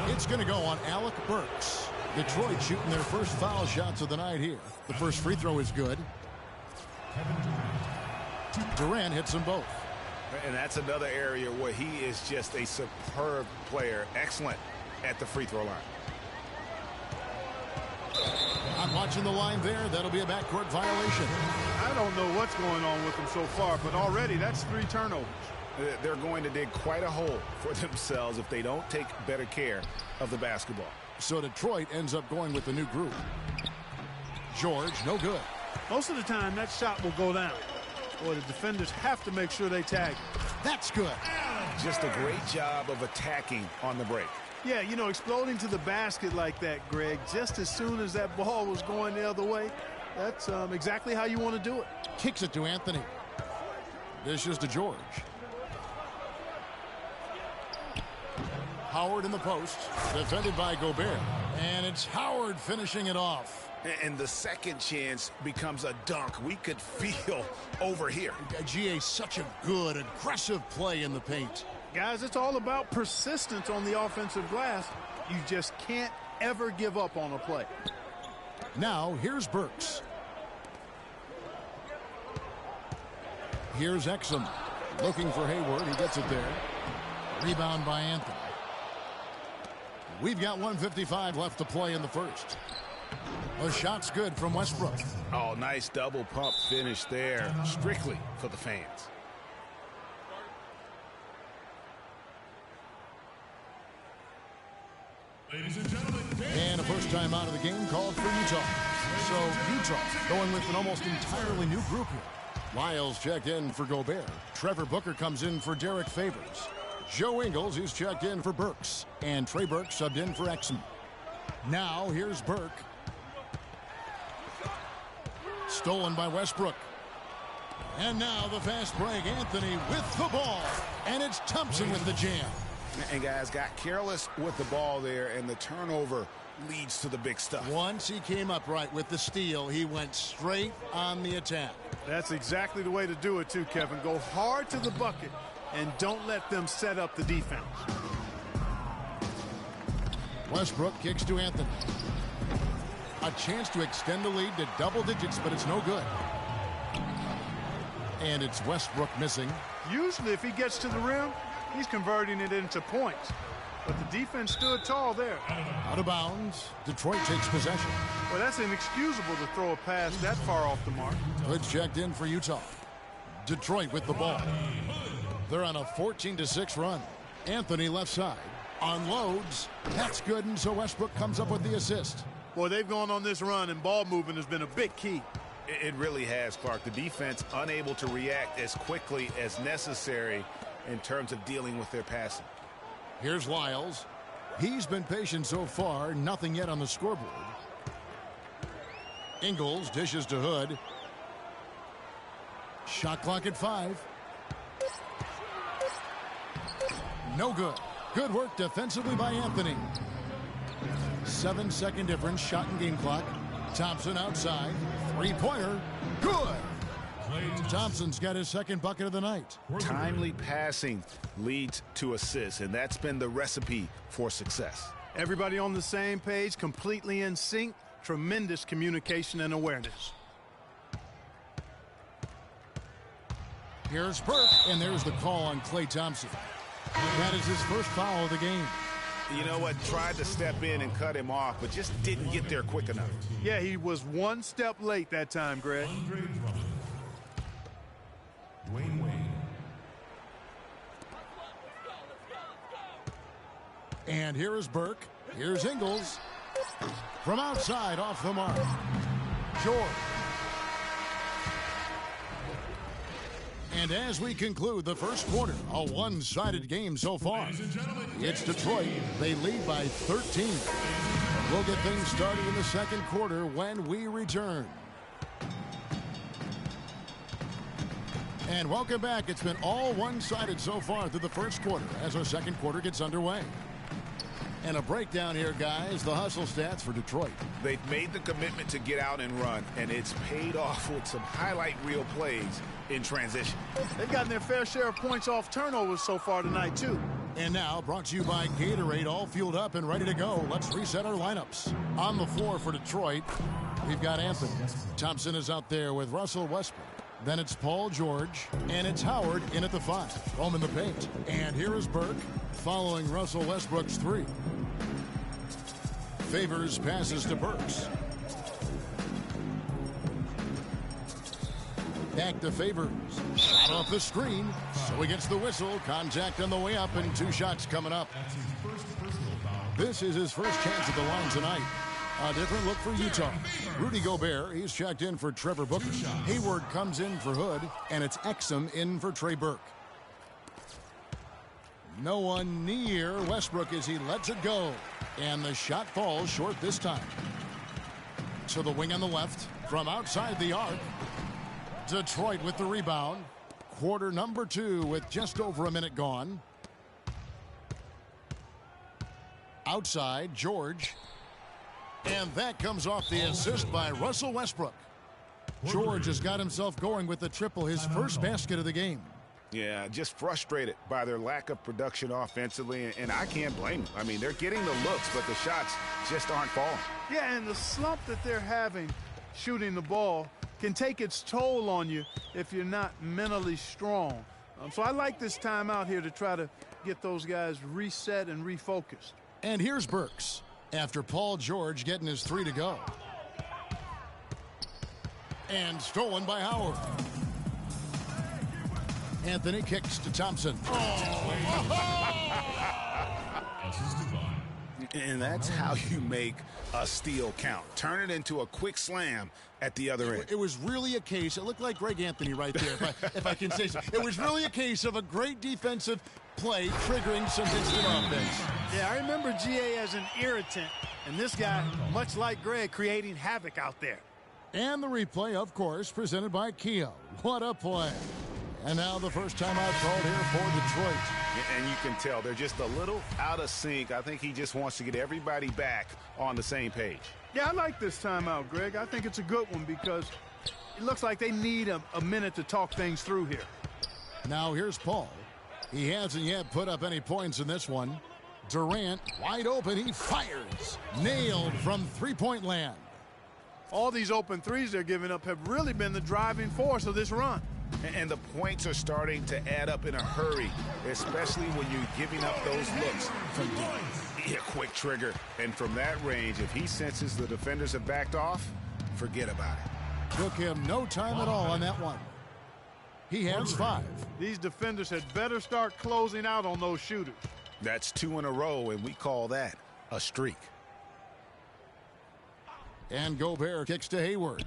A: It's going to go on Alec Burks. Detroit shooting their first foul shots of the night here. The first free throw is good. Durant hits them both.
C: And that's another area where he is just a superb player. Excellent at the free throw line.
A: I'm watching the line there. That'll be a backcourt violation.
B: I don't know what's going on with them so far, but already that's 3 turnovers.
C: They're going to dig quite a hole for themselves if they don't take better care of the basketball.
A: So Detroit ends up going with the new group. George, no good.
B: Most of the time, that shot will go down. Boy, the defenders have to make sure they tag it.
A: That's good.
C: Just a great job of attacking on the break.
B: Yeah, you know, exploding to the basket like that, Greg, just as soon as that ball was going the other way, that's exactly how you want to do it.
A: Kicks it to Anthony. Dishes to George. Howard in the post, defended by Gobert. And it's Howard finishing it off.
C: And the second chance becomes a dunk. We could feel over here.
A: GA, such a good, aggressive play in the paint.
B: Guys, it's all about persistence on the offensive glass. You just can't ever give up on a play.
A: Now, here's Burks. Here's Exum. Looking for Hayward. He gets it there. Rebound by Anthony. We've got 1:55 left to play in the first. A shot's good from Westbrook.
C: Oh, nice double pump finish there. Strictly for the fans.
D: Ladies and gentlemen,
A: And a first time out of the game called for Utah. So Utah going with an almost entirely new group here. Lyles checked in for Gobert. Trevor Booker comes in for Derek Favors. Joe Ingles is checked in for Burks. And Trey Burke subbed in for Exum. Now here's Burke. Stolen by Westbrook. And now the fast break. Anthony with the ball. And it's Thompson with the jam.
C: And guys got careless with the ball there, and the turnover leads to the big stuff.
A: Once he came up right with the steal, he went straight on the attack.
B: That's exactly the way to do it too, Kevin. Go hard to the bucket and don't let them set up the defense.
A: Westbrook kicks to Anthony. A chance to extend the lead to double digits, but it's no good. And it's Westbrook missing.
B: Usually if he gets to the rim, he's converting it into points. But the defense stood tall there.
A: Out of bounds. Detroit takes possession.
B: Well, that's inexcusable to throw a pass that far off the mark.
A: Hood's checked in for Utah. Detroit with the ball. They're on a 14-6 run. Anthony left side. Unloads. That's good, and so Westbrook comes up with the assist.
B: Boy, they've gone on this run, and ball movement has been a big key.
C: It really has, Clark. The defense unable to react as quickly as necessary in terms of dealing with their passing.
A: Here's Lyles. He's been patient so far. Nothing yet on the scoreboard. Ingles dishes to Hood. Shot clock at 5. No good. Good work defensively by Anthony. 7-second difference. Shot and game clock. Thompson outside. Three-pointer. Good. Thompson's got his second bucket of the night.
C: Timely passing leads to assists, and that's been the recipe for success.
B: Everybody on the same page, completely in sync. Tremendous communication and awareness.
A: Here's Burke, and there's the call on Klay Thompson. That is his first foul of the game.
C: You know what? Tried to step in and cut him off, but just didn't get there quick enough.
B: Yeah, he was one step late that time, Greg.
D: Dwayne Wade.
A: And here is Burke. Here's Ingles. From outside, off the mark. George. And as we conclude the first quarter, a one-sided game so far. It's Detroit. They lead by 13. We'll get things started in the second quarter when we return. And welcome back. It's been all one-sided so far through the first quarter as our second quarter gets underway. And a breakdown here, guys. The hustle stats for Detroit.
C: They've made the commitment to get out and run, and it's paid off with some highlight reel plays in transition.
B: They've gotten their fair share of points off turnovers so far tonight, too.
A: And now, brought to you by Gatorade, all fueled up and ready to go. Let's reset our lineups. On the floor for Detroit, we've got Anthony. Thompson is out there with Russell Westbrook. Then it's Paul George, and it's Howard in at the 5. Home in the paint. And here is Burke, following Russell Westbrook's 3. Favors passes to Burks. Back to Favors. Shot off the screen. So he gets the whistle. Contact on the way up, and 2 shots coming up. This is his first chance at the line tonight. A different look for Utah. Rudy Gobert, he's checked in for Trevor Booker. Hayward comes in for Hood, and it's Exum in for Trey Burke. No one near Westbrook as he lets it go. And the shot falls short this time. To the wing on the left, from outside the arc. Detroit with the rebound. Quarter number 2 with just over a minute gone. Outside, George. And that comes off the assist by Russell Westbrook. George has got himself going with the triple, his first basket of the game.
C: Yeah, just frustrated by their lack of production offensively, and I can't blame them. I mean, they're getting the looks, but the shots just aren't falling.
B: Yeah, and the slump that they're having shooting the ball can take its toll on you if you're not mentally strong. So I like this timeout here to try to get those guys reset and refocused.
A: And here's Burks after Paul George getting his 3 to go. And stolen by Howard. Anthony kicks to Thompson.
C: And that's how you make a steal count. Turn it into a quick slam at the other end.
A: It was really a case. It looked like Greg Anthony right there, if I can say so. It was really a case of a great defensive play triggering some instant offense.
B: Yeah, I remember GA as an irritant, and this guy, much like Greg, creating havoc out there.
A: And the replay, of course, presented by Kia. What a play. And now the first timeout called here for Detroit.
C: And you can tell they're just a little out of sync. I think he just wants to get everybody back on the same page.
B: Yeah, I like this timeout, Greg. I think it's a good one because it looks like they need a minute to talk things through here.
A: Now here's Paul. He hasn't yet put up any points in this one. Durant, wide open, he fires. Nailed from three-point land.
B: All these open threes they're giving up have really been the driving force of this run.
C: And the points are starting to add up in a hurry, especially when you're giving up those looks from deep. Yeah, quick trigger. And from that range, if he senses the defenders have backed off, forget about it.
A: Took him no time at all on that one. He has 5.
B: These defenders had better start closing out on those shooters.
C: That's 2 in a row, and we call that a streak.
A: And Gobert kicks to Hayward.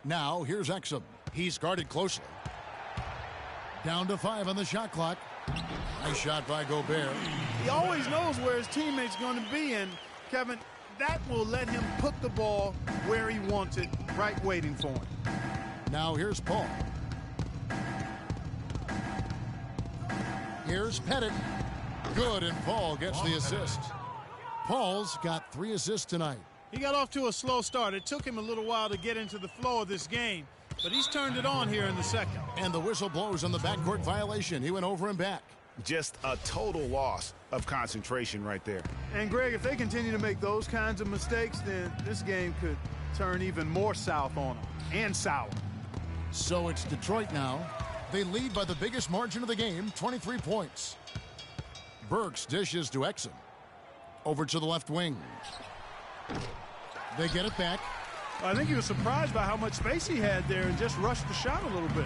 A: Now here's Exum. He's guarded closely. Down to 5 on the shot clock. Nice shot by Gobert.
B: He always knows where his teammate's going to be, and Kevin, that will let him put the ball where he wants it, right waiting for him.
A: Now here's Paul. Here's Pettit. Good, and Paul gets the assist. Paul's got 3 assists tonight.
B: He got off to a slow start. It took him a little while to get into the flow of this game, but he's turned it on here in the second.
A: And the whistle blows on the backcourt violation. He went over and back.
C: Just a total loss of concentration right there.
B: And, Greg, if they continue to make those kinds of mistakes, then this game could turn even more south on them, and sour.
A: So it's Detroit now. They lead by the biggest margin of the game, 23 points. Burks dishes to Exum. Over to the left wing. They get it back.
B: I think he was surprised by how much space he had there and just rushed the shot a little bit.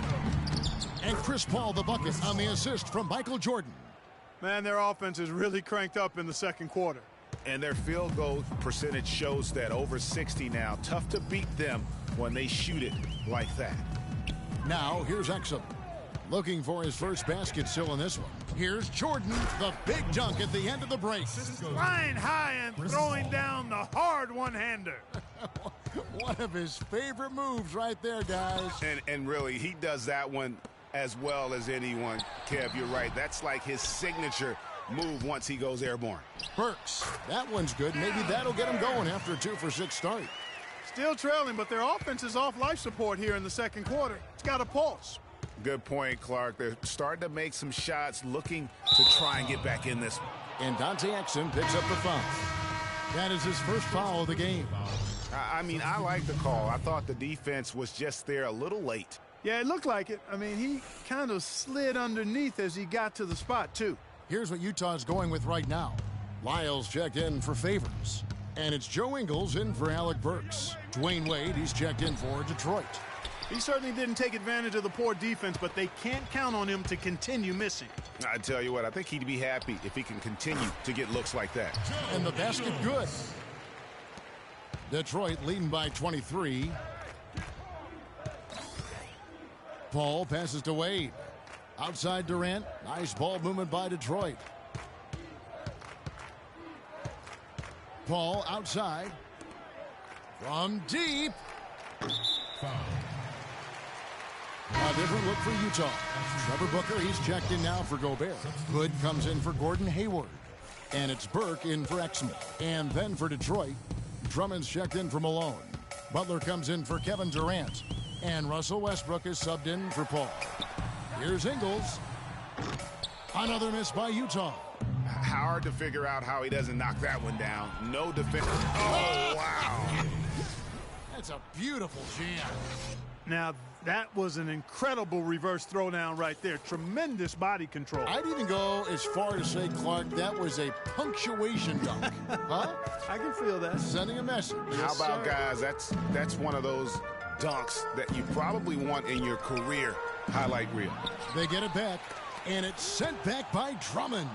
A: And Chris Paul the bucket on the assist from Michael Jordan.
B: Man, their offense is really cranked up in the second quarter.
C: And their field goal percentage shows that, over 60 now. Tough to beat them when they shoot it like that.
A: Now here's Exum, looking for his first basket still in this one. Here's Jordan, the big dunk at the end of the break.
B: Flying high and throwing down the hard one-hander.
A: One of his favorite moves right there, guys.
C: And really, he does that one as well as anyone. Kev, you're right. That's like his signature move once he goes airborne.
A: Burks, that one's good. Maybe that'll get him going after a 2-for-6 start.
B: Still trailing, but their offense is off life support here in the second quarter. It's got a pulse.
C: Good point, Clark. They're starting to make some shots, looking to try and get back in this one.
A: And Dante Exum picks up the foul. That is his first foul of the game.
C: I mean, I like the call. I thought the defense was just there a little late.
B: Yeah, it looked like it. I mean, he kind of slid underneath as he got to the spot, too.
A: Here's what Utah's going with right now. Lyles checked in for Favors. And it's Joe Ingles in for Alec Burks. Dwayne Wade, he's checked in for Detroit.
B: He certainly didn't take advantage of the poor defense, but they can't count on him to continue missing.
C: I tell you what, I think he'd be happy if he can continue to get looks like that.
A: And the basket good. Detroit leading by 23. Paul passes to Wade. Outside Durant. Nice ball movement by Detroit. Paul outside. From deep. A different look for Utah. Trevor Booker, he's checked in now for Gobert. Hood comes in for Gordon Hayward. And it's Burke in for Exum. And then for Detroit, Drummond's checked in for Malone. Butler comes in for Kevin Durant. And Russell Westbrook is subbed in for Paul. Here's Ingles. Another miss by Utah.
C: Hard to figure out how he doesn't knock that one down. No defense. Oh, wow.
A: That's a beautiful jam.
B: Now, that was an incredible reverse throwdown right there. Tremendous body control.
A: I'd even go as far to say, Clark, that was a punctuation dunk. Huh?
B: I can feel that.
A: Sending a message.
C: How about, guys, that's one of those dunks that you probably want in your career highlight reel.
A: They get it back, and it's sent back by Drummond.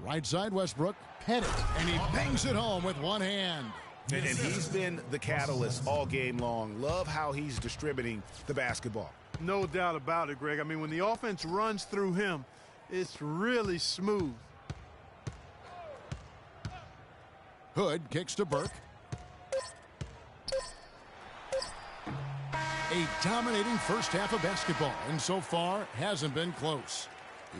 A: Right side, Westbrook. Pettit, and he bangs it home with one hand.
C: And he's been the catalyst all game long. Love how he's distributing the basketball.
B: No doubt about it, Greg. I mean, when the offense runs through him, it's really smooth.
A: Hood kicks to Burke. A dominating first half of basketball, and so far hasn't been close.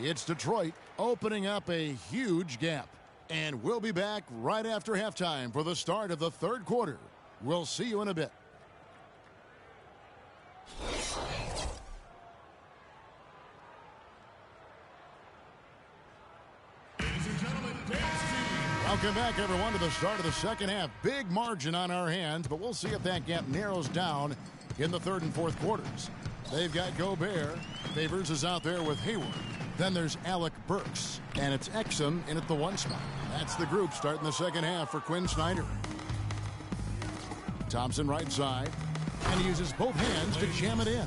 A: It's Detroit opening up a huge gap. And we'll be back right after halftime for the start of the third quarter. We'll see you in a bit. Welcome back, everyone, to the start of the second half. Big margin on our hands, but we'll see if that gap narrows down in the third and fourth quarters. They've got Gobert. Favors is out there with Hayward. Then there's Alec Burks, and it's Exum in at the one spot. That's the group starting the second half for Quinn Snyder. Thompson right side, and he uses both hands to jam it in.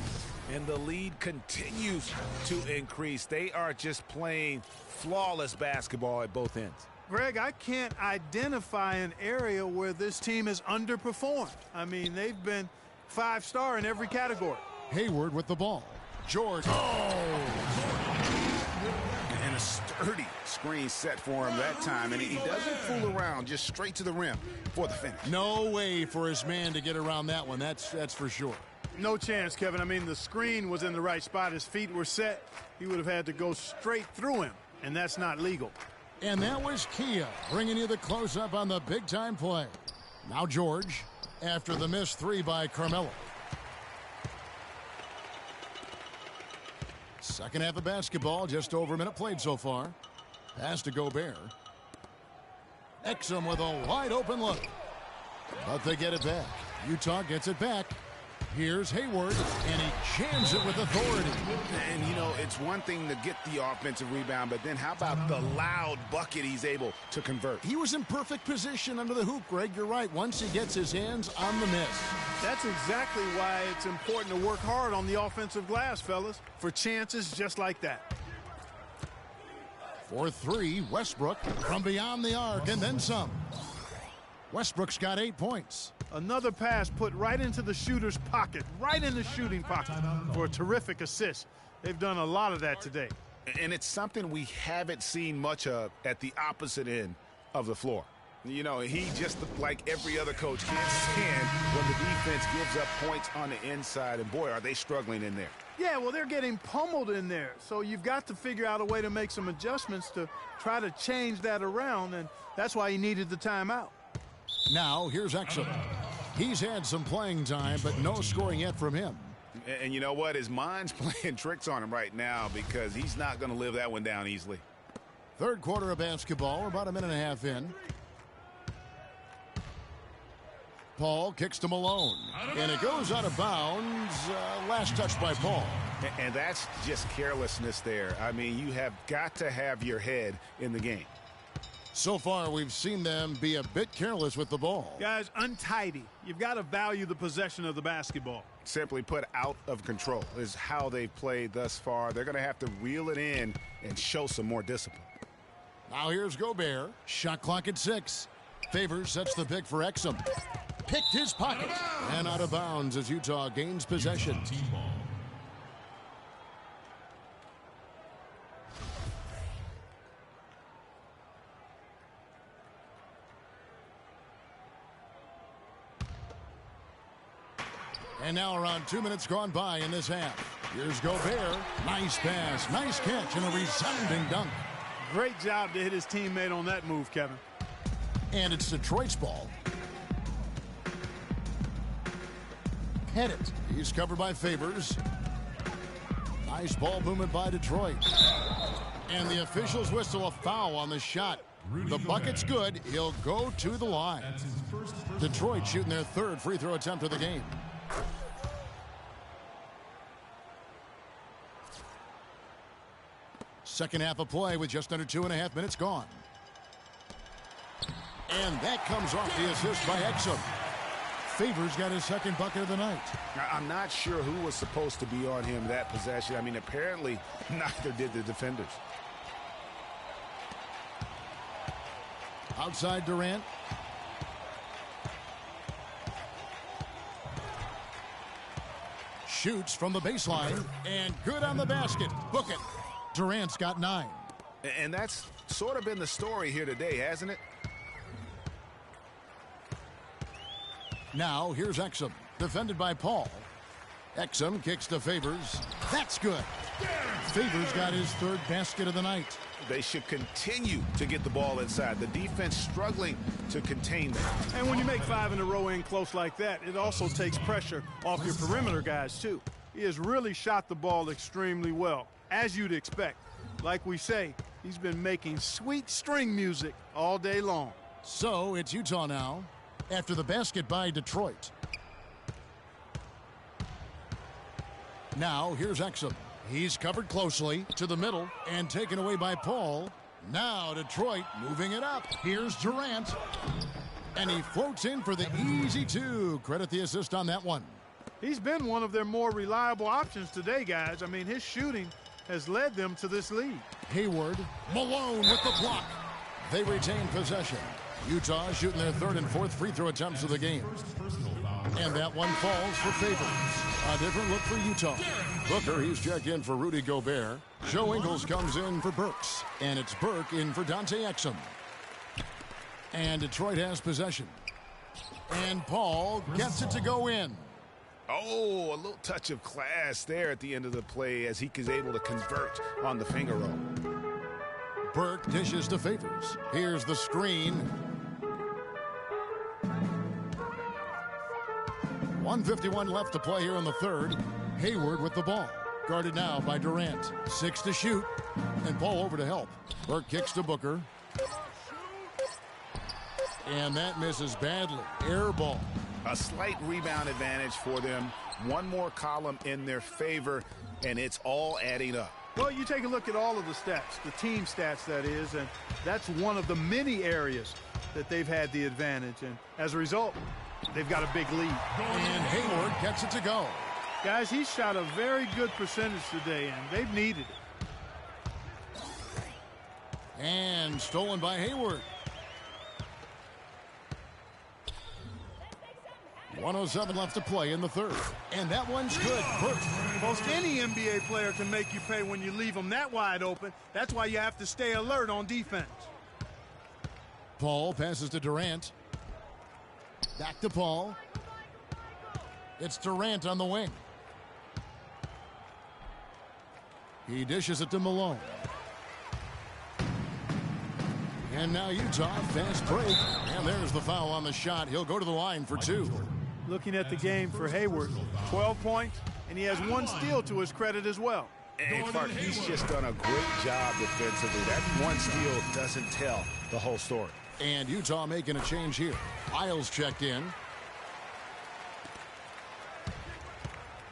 C: And the lead continues to increase. They are just playing flawless basketball at both ends.
B: Greg, I can't identify an area where this team has underperformed. I mean, they've been 5-star in every category.
A: Hayward with the ball. George.
C: And a sturdy screen set for him that time, and he doesn't fool around, just straight to the rim for the finish.
A: No way for his man to get around that one, that's for sure.
B: No chance, Kevin. I mean, the screen was in the right spot. His feet were set. He would have had to go straight through him, and that's not legal.
A: And that was Kia bringing you the close-up on the big-time play. Now George, after the missed three by Carmelo. Second half of basketball, just over a minute played so far. Pass to Gobert. Exum with a wide-open look. But they get it back. Utah gets it back. Here's Hayward, and he jams it with authority.
C: And, you know, it's one thing to get the offensive rebound, but then how about the loud bucket he's able to convert?
A: He was in perfect position under the hoop, Greg. You're right. Once he gets his hands on the miss.
B: That's exactly why it's important to work hard on the offensive glass, fellas, for chances just like that.
A: For three, Westbrook from beyond the arc and then some. Westbrook's got 8 points.
B: Another pass put right into the shooter's pocket, right in the shooting pocket for a terrific assist. They've done a lot of that today.
C: And it's something we haven't seen much of at the opposite end of the floor. You know, he just, like every other coach, can't stand when the defense gives up points on the inside. And, boy, are they struggling in there.
B: Yeah, well, they're getting pummeled in there. So you've got to figure out a way to make some adjustments to try to change that around, and that's why he needed the timeout.
A: Now, here's Exum. He's had some playing time, but no scoring yet from him.
C: And you know what? His mind's playing tricks on him right now because he's not going to live that one down easily.
A: Third quarter of basketball, about a minute and a half in. Paul kicks to Malone, and it goes out of bounds. Last touch by Paul.
C: And that's just carelessness there. I mean, you have got to have your head in the game.
A: So far, we've seen them be a bit careless with the ball.
B: Guys, untidy. You've got to value the possession of the basketball.
C: Simply put, out of control is how they've played thus far. They're going to have to reel it in and show some more discipline.
A: Now here's Gobert. Shot clock at 6. Favors sets the pick for Exum. Picked his pocket. And out of bounds as Utah gains possession. And now around 2 minutes gone by in this half. Here's Gobert. Nice pass, nice catch, and a resounding dunk.
B: Great job to hit his teammate on that move, Kevin.
A: And it's Detroit's ball. Pettit. He's covered by Favors. Nice ball movement by Detroit. And the officials whistle a foul on the shot. The bucket's good. He'll go to the line. Detroit shooting their third free throw attempt of the game. Second half of play with just under 2.5 minutes gone. And that comes off the assist by Exum. Favors got his second bucket of the night.
C: I'm not sure who was supposed to be on him that possession. I mean, apparently neither did the defenders.
A: Outside Durant. Shoots from the baseline. And good on the basket. Book it. Durant's got 9.
C: And that's sort of been the story here today, hasn't it?
A: Now, here's Exum, defended by Paul. Exum kicks to Favors. That's good. Favors got his third basket of the night.
C: They should continue to get the ball inside. The defense struggling to contain them.
B: And when you make 5 in a row in close like that, it also takes pressure off your perimeter guys, too. He has really shot the ball extremely well, as you'd expect. Like we say, he's been making sweet string music all day long.
A: So it's Utah now, after the basket by Detroit. Now here's Exum. He's covered closely to the middle and taken away by Paul. Now Detroit moving it up. Here's Durant. And he floats in for the easy 2. Credit the assist on that one.
B: He's been one of their more reliable options today, guys. I mean, his shooting has led them to this lead.
A: Hayward, Malone with the block. They retain possession. Utah shooting their third and fourth free throw attempts of the game. And that one falls for Favors. A different look for Utah. Booker, he's checked in for Rudy Gobert. Joe Ingles comes in for Burks. And it's Burke in for Dante Exum. And Detroit has possession. And Paul gets it to go in.
C: Oh, a little touch of class there at the end of the play as he is able to convert on the finger roll.
A: Burke dishes to Favors. Here's the screen. 1:51 left to play here in the third. Hayward with the ball. Guarded now by Durant. 6 to shoot. And Paul over to help. Burke kicks to Booker. And that misses badly. Air ball.
C: A slight rebound advantage for them. One more column in their favor, and it's all adding up.
B: Well, you take a look at all of the stats, the team stats, that is, and that's one of the many areas that they've had the advantage. And as a result, they've got a big lead.
A: And Hayward gets it to go.
B: Guys, he shot a very good percentage today, and they've needed it.
A: And stolen by Hayward. 1:07 left to play in the third. And that one's good.
B: Most any NBA player can make you pay when you leave them that wide open. That's why you have to stay alert on defense.
A: Paul passes to Durant. Back to Paul. It's Durant on the wing. He dishes it to Malone. And now Utah, fast break. And there's the foul on the shot. He'll go to the line for two.
B: Looking at the game for Hayward, 12 points, and he has one steal to his credit as well.
C: And Clark, he's just done a great job defensively. That one steal doesn't tell the whole story.
A: And Utah making a change here. Isles checked in.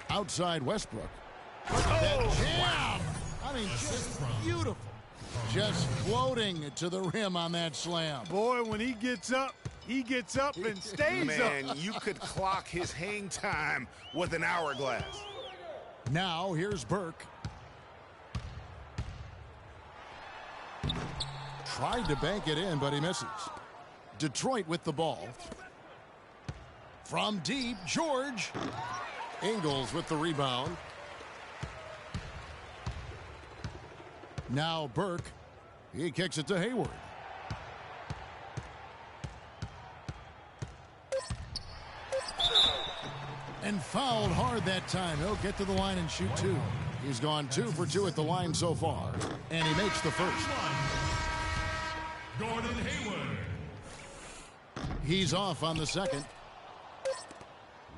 A: Outside Westbrook. That jam! I mean, just beautiful. Just floating to the rim on that slam.
B: Boy, when he gets up and stays up.
C: Man, you could clock his hang time with an hourglass.
A: Now here's Burke. Tried to bank it in, but he misses. Detroit with the ball. From deep, George. Ingles with the rebound. Now Burke. He kicks it to Hayward. And fouled hard that time. He'll get to the line and shoot two. He's gone 2 for 2 at the line so far. And he makes the first.
D: Gordon Hayward.
A: He's off on the second.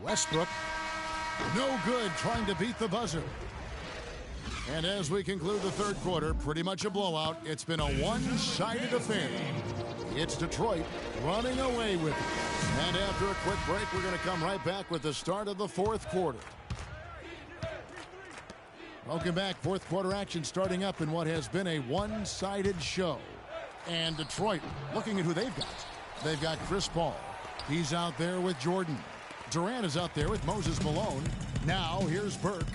A: Westbrook. No good, trying to beat the buzzer. And as we conclude the third quarter, pretty much a blowout. It's been a one-sided affair. It's Detroit running away with it. And after a quick break, we're going to come right back with the start of the fourth quarter. Welcome back. Fourth quarter action starting up in what has been a one-sided show. And Detroit, looking at who they've got. They've got Chris Paul. He's out there with Jordan. Durant is out there with Moses Malone. Now here's Burke,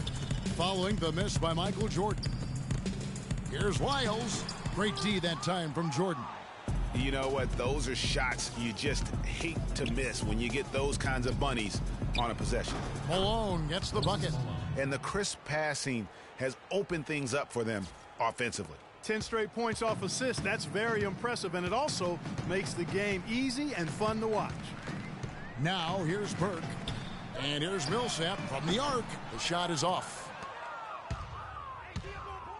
A: following the miss by Michael Jordan. Here's Wiles. Great D that time from Jordan.
C: You know what? Those are shots you just hate to miss when you get those kinds of bunnies on a possession.
A: Malone gets the bucket.
C: And the crisp passing has opened things up for them offensively.
B: 10 straight points off assists. That's very impressive, and it also makes the game easy and fun to watch.
A: Now here's Burke. And here's Millsap from the arc. The shot is off.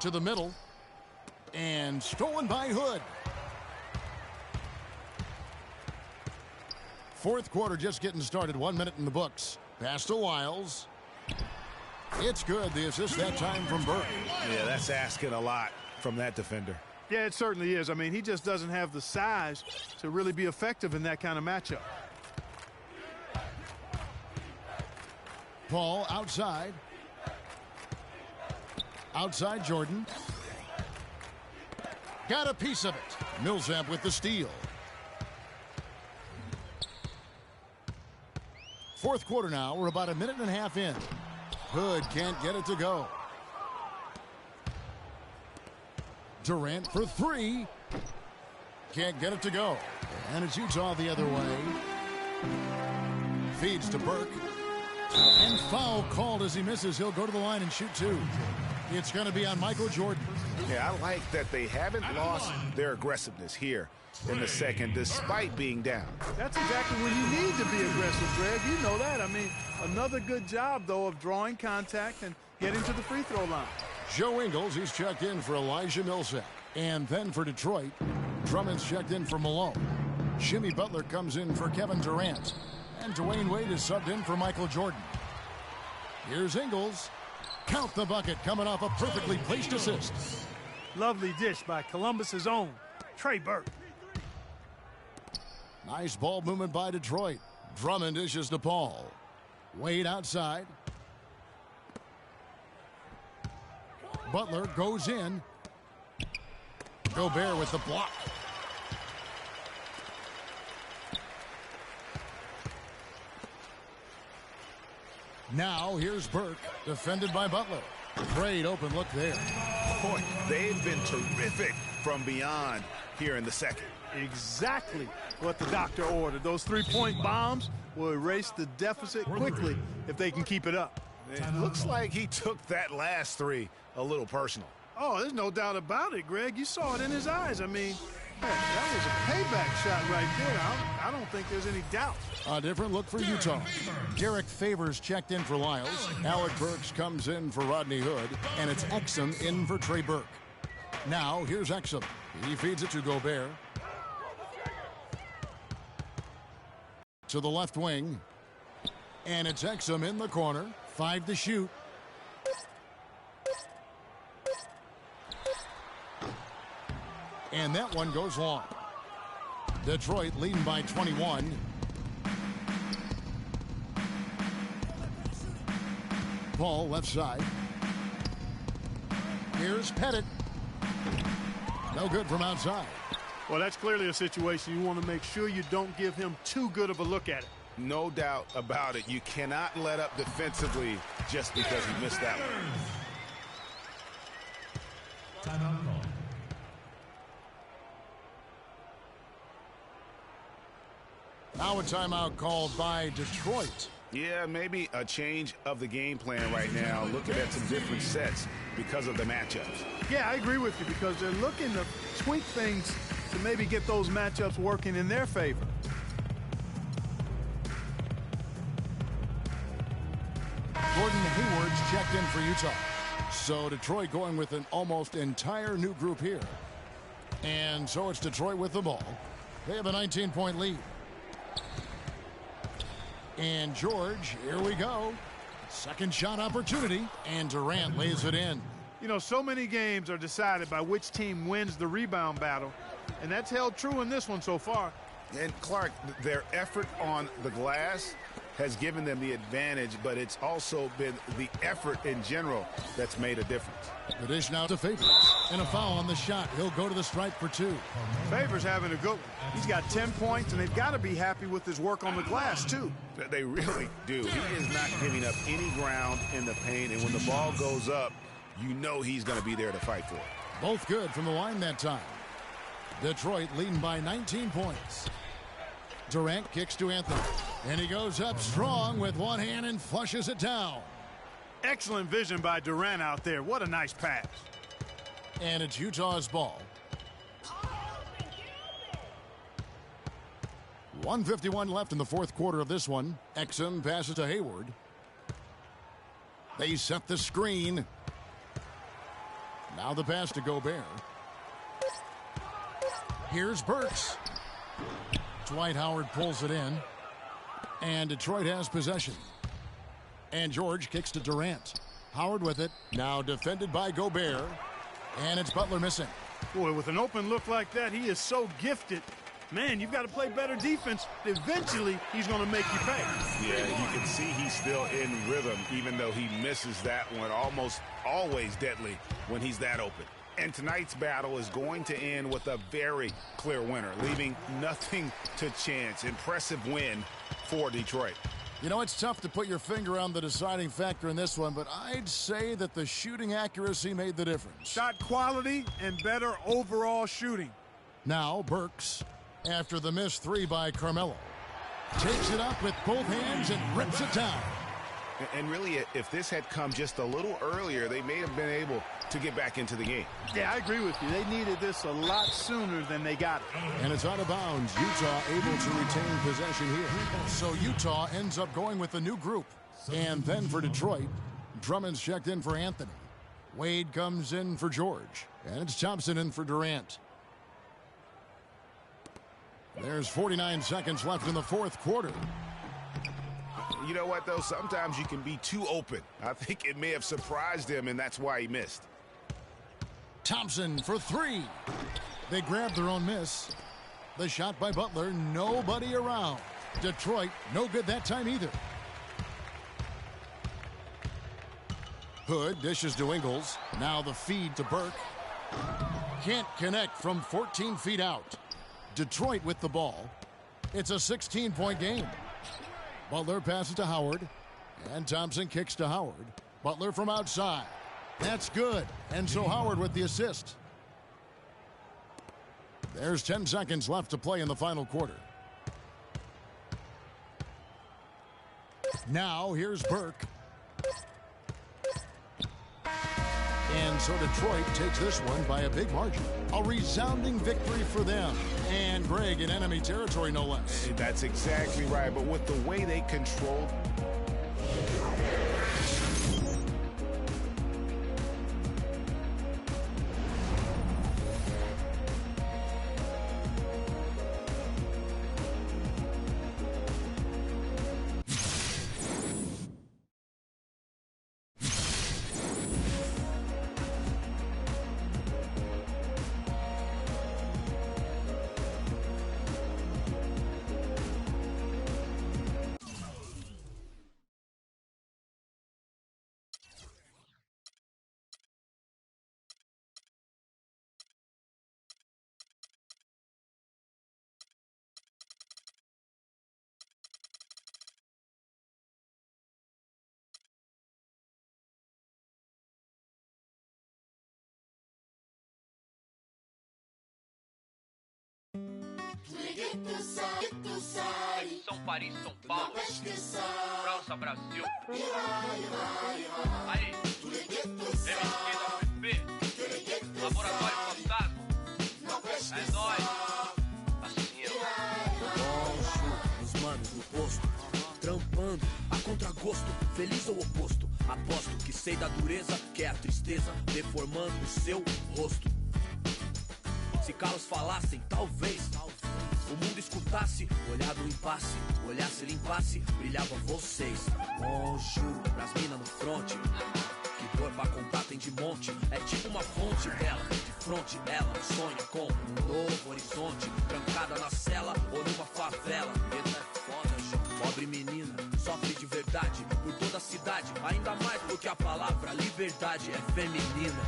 A: To the middle. And stolen by Hood. Fourth quarter just getting started. 1 minute in the books. Pass to Wiles. It's good. The assist that time from Burke.
C: Yeah, that's asking a lot from that defender.
B: Yeah, it certainly is. I mean, he just doesn't have the size to really be effective in that kind of matchup.
A: Paul outside. Outside Jordan. Got a piece of it. Millsap with the steal. Fourth quarter now. We're about a minute and a half in. Hood can't get it to go. Durant for three. Can't get it to go. And it's Utah the other way. Feeds to Burke. And foul called as he misses. He'll go to the line and shoot two. It's going to be on Michael Jordan.
C: Yeah, I like that they haven't lost their aggressiveness here in the second, despite being down.
B: That's exactly when you need to be aggressive, Greg. You know that. I mean, another good job, though, of drawing contact and getting to the free throw line.
A: Joe Ingles, he's checked in for Elijah Millsap. And then for Detroit, Drummond's checked in for Malone. Jimmy Butler comes in for Kevin Durant. And Dwayne Wade is subbed in for Michael Jordan. Here's Ingles. Count the bucket, coming off a perfectly placed assist.
B: Lovely dish by Columbus's own Trey Burke.
A: Nice ball movement by Detroit. Drummond dishes to Paul. Wade outside. Butler goes in. Gobert with the block. Now here's Burke, defended by Butler. Great open look there.
C: Boy, they've been terrific from beyond here in the second.
B: Exactly what the doctor ordered. Those three-point bombs will erase the deficit quickly if they can keep it up.
C: It looks like he took that last three a little personal.
B: Oh, there's no doubt about it, Greg. You saw it in his eyes. I mean, that was a payback shot right there. I don't think there's any doubt.
A: A different look for Utah. Derek Favors checked in for Lyles. Alec Burks comes in for Rodney Hood. And it's Exum in for Trey Burke. Now, here's Exum. He feeds it to Gobert. To the left wing. And it's Exum in the corner. 5 to shoot. And that one goes long. Detroit leading by 21. Paul left side. Here's Pettit. No good from outside.
B: Well, that's clearly a situation you want to make sure you don't give him too good of a look at it.
C: No doubt about it. You cannot let up defensively just because he missed that one.
D: Timeout call.
A: Now a timeout called by Detroit.
C: Yeah, maybe a change of the game plan right now, looking at some different sets because of the matchups.
B: Yeah, I agree with you because they're looking to tweak things to maybe get those matchups working in their favor.
A: Gordon Hayward's checked in for Utah. So Detroit going with an almost entire new group here. And so it's Detroit with the ball. They have a 19-point lead. And George, here we go. Second shot opportunity, and Durant lays it in.
B: You know, so many games are decided by which team wins the rebound battle, and that's held true in this one so far.
C: And Clark, their effort on the glass has given them the advantage, but it's also been the effort in general that's made a difference.
A: The dish now to Favors, and a foul on the shot. He'll go to the stripe for 2.
B: Favors having a good one. He's got 10 points, and they've got to be happy with his work on the glass, too.
C: They really do. He is not giving up any ground in the paint, and when the ball goes up, you know he's going to be there to fight for it.
A: Both good from the line that time. Detroit leading by 19 points. Durant kicks to Anthony, and he goes up strong with one hand and flushes it down.
B: Excellent vision by Durant out there. What a nice pass.
A: And it's Utah's ball. 1:51 left in the fourth quarter of this one. Exum passes to Hayward. They set the screen. Now the pass to Gobert. Here's Burks. Dwight Howard pulls it in. And Detroit has possession. And George kicks to Durant. Howard with it. Now defended by Gobert. And it's Butler missing.
B: Boy, with an open look like that, he is so gifted. Man, you've got to play better defense. Eventually, he's going to make you pay.
C: Yeah, you can see he's still in rhythm, even though he misses that one. Almost always deadly when he's that open. And tonight's battle is going to end with a very clear winner, leaving nothing to chance. Impressive win for Detroit.
A: You know, it's tough to put your finger on the deciding factor in this one, but I'd say that the shooting accuracy made the difference.
B: Shot quality and better overall shooting.
A: Now Burks, after the missed 3 by Carmelo, takes it up with both hands and rips it down.
C: And really, if this had come just a little earlier, they may have been able to get back into the game.
B: Yeah, I agree with you. They needed this a lot sooner than they got it.
A: And it's out of bounds. Utah able to retain possession here. So Utah ends up going with a new group. And then for Detroit, Drummond's checked in for Anthony. Wade comes in for George. And it's Thompson in for Durant. There's 49 seconds left in the fourth quarter.
C: You know what, though? Sometimes you can be too open. I think it may have surprised him, and that's why he missed.
A: Thompson for 3. They grab their own miss. The shot by Butler, nobody around. Detroit, no good that time either. Hood dishes to Ingles. Now the feed to Burke. Can't connect from 14 feet out. Detroit with the ball. It's a 16-point game. Butler passes to Howard. And Thompson kicks to Howard. Butler from outside. That's good. And so Howard with the assist. There's 10 seconds left to play in the final quarter. Now here's Burke. And so Detroit takes this one by a big margin. A resounding victory for them. And Greg in enemy territory, no less.
C: That's exactly right. But with the way they controlled...
G: São Paris, São Paulo, França, Brasil. Aí, MSQ da Laboratório Fantasma. É nóis. Assim,
H: os manos no posto, trampando a contragosto, feliz ou oposto. Aposto que sei da dureza, que é a tristeza, deformando o seu rosto. Se calos falassem, talvez o mundo escutasse, olhar do impasse, olhasse, limpasse, brilhava vocês. Bonjour, pras minas no fronte, que dor pra contar tem de monte. É tipo uma fonte dela, de fronte ela sonha com um novo horizonte. Trancada na cela ou numa favela, ela é foda, João. Pobre menina, sofre de verdade por toda a cidade. Ainda mais do que a palavra liberdade é feminina.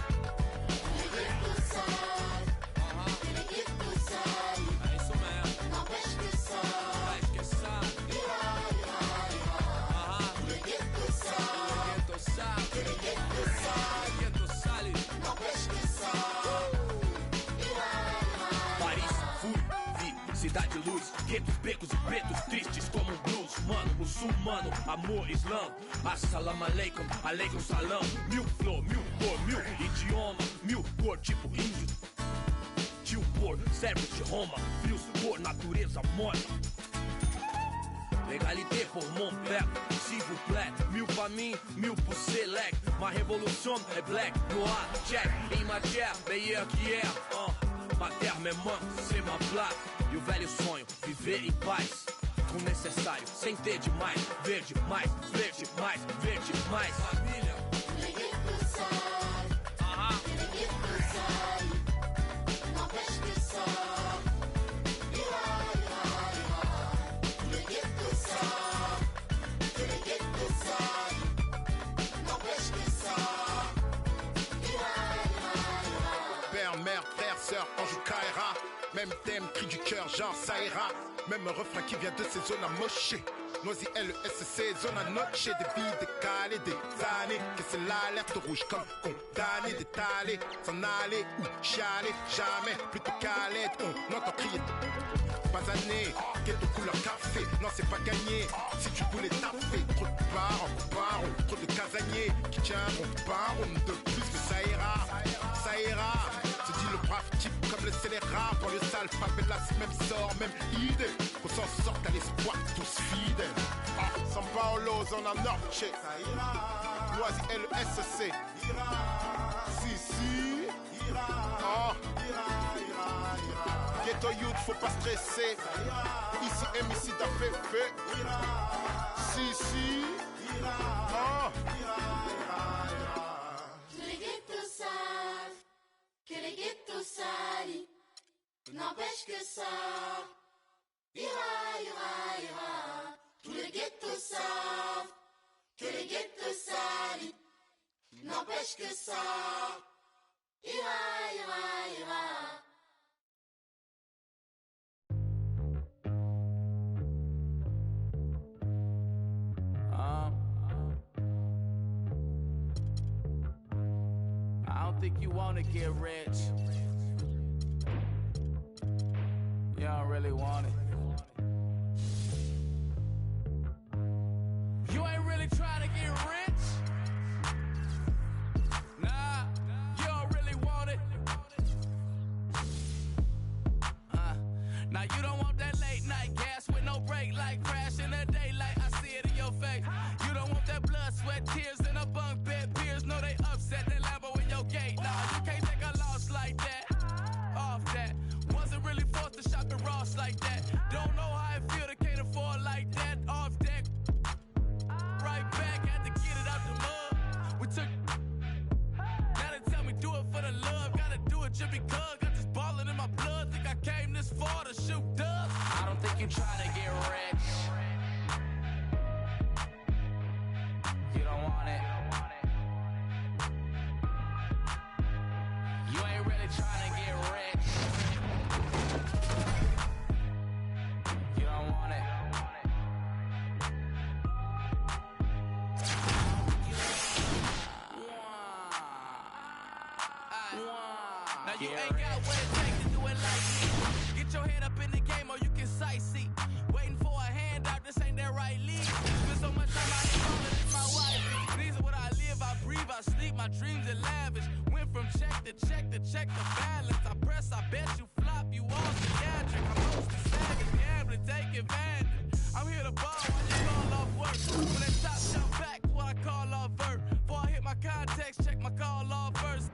H: Cidade luz, guetos, becos e pretos tristes como um blues. Mano, muçulmano, amor, islã. Assalamu alaikum, alaikum salam. Mil flor, mil cor, mil idioma, mil cor, tipo índio. Tio por, servos de Roma, frios por natureza morta. Légalité pour mon père, s'il vous plaît. Mil pra mim, mil pro select. Ma révolution é black, noir, check. Em matière, meilleur que hier. Ma terre, mes mains, c'est ma plaque. E o velho sonho, viver em paz. Com o necessário, sem ter demais. Verde mais, verde mais, verde mais. Família.
I: Père, mère, frère, sœur, ange Kaira. Même thème, cri du cœur, genre ça ira. Même refrain qui vient de ces zones amochées. Noisy LSC, zone à noche. Des vies décalées, des années. Que c'est l'alerte rouge comme condamné. D'étaler, s'en aller ou chialer. Jamais, plutôt qu'à l'aide, on entend crier. Basané, ghetto couleur café. Non, c'est pas gagné. Si tu voulais taper, trop de barons, trop de casaniers qui tiendront barons de plus que ça ira. Ça ira. Se dit le brave type comme le scélérat. Pour le sale, favela, c'est même sort, même idée. Qu'on s'en sorte à l'espoir, tous fidèles. São Paulo, zona norte. Noisy LSC. Si. Ghetto youth, faut pas stresser. Ici, MC d'AFF. Si.
J: Que les ghettos salent, n'empêche que ça ira.
G: Acho que o sol irá.
H: I don't think you wanna get rich. You don't really want it. You ain't really trying to get rich. Nah, you don't really want it. Now you don't want that late night gas with no break, like crash in the daylight. I see it in your face. You don't want that blood, sweat, tears in a bunk bed. Peers know they upset. That Lambo in your gate. Nah, you can't take a loss like that. Off that. Wasn't really forced to shop at Ross like that. Don't know how it feel to can't afford like that. Off deck. Right back, had to get it out the mud. We took. Now they tell me do it for the love. Gotta do it just because. Got this ballin' in my blood. Think I came this far to shoot dubs. I don't think you try to get rich. You don't want it. You ain't really trying to get rich. You don't want it. Now you ain't got what it takes to do it like me. Get your head up in the game or you can sightsee. Waiting for a handout, this ain't that right league. Spend so much time out here calling this my wife. These are what I live, I breathe, I sleep, my dreams are lavish. Went from check to check to check the balance. I press, I bet you flop, you all theatric. I'm mostly savage, gambling, take advantage. I'm here to ball while you call off work. When that top jump back, what I call off vert. Before I hit my context, check my call off first.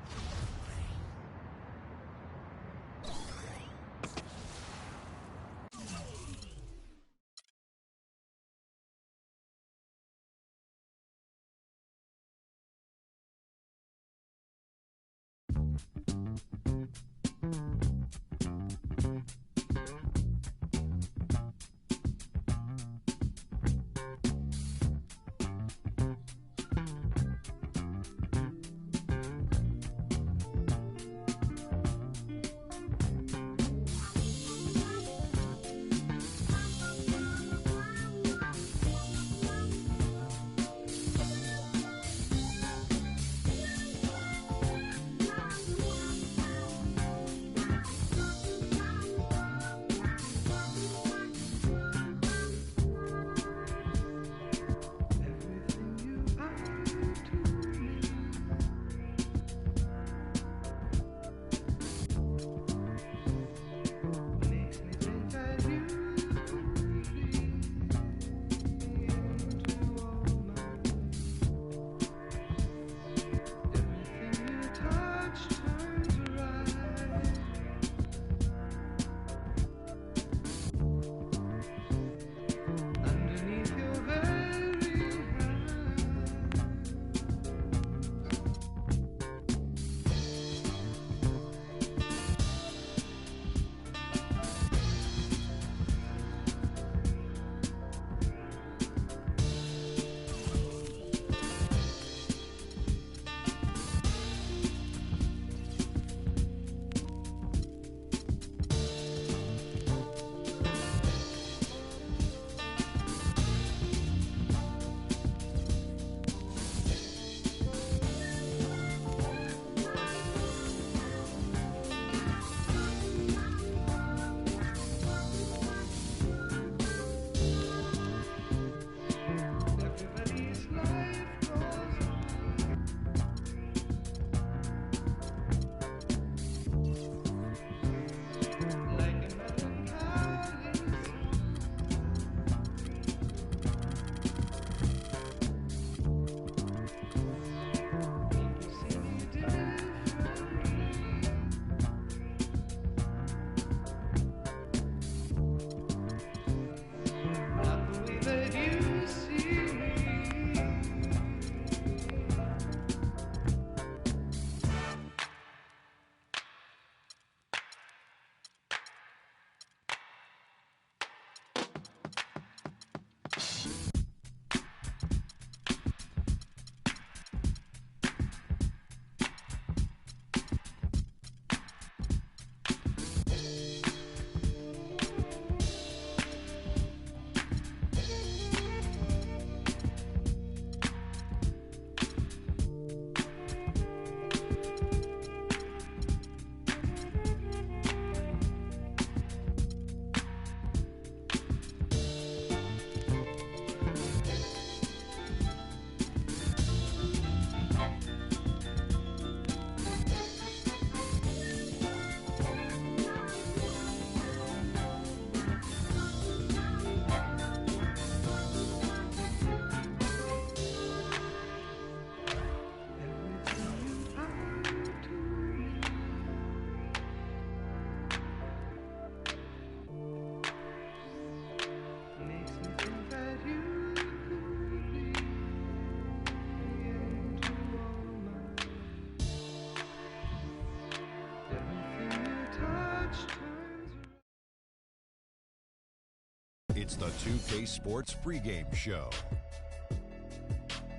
J: It's the 2K Sports pregame show.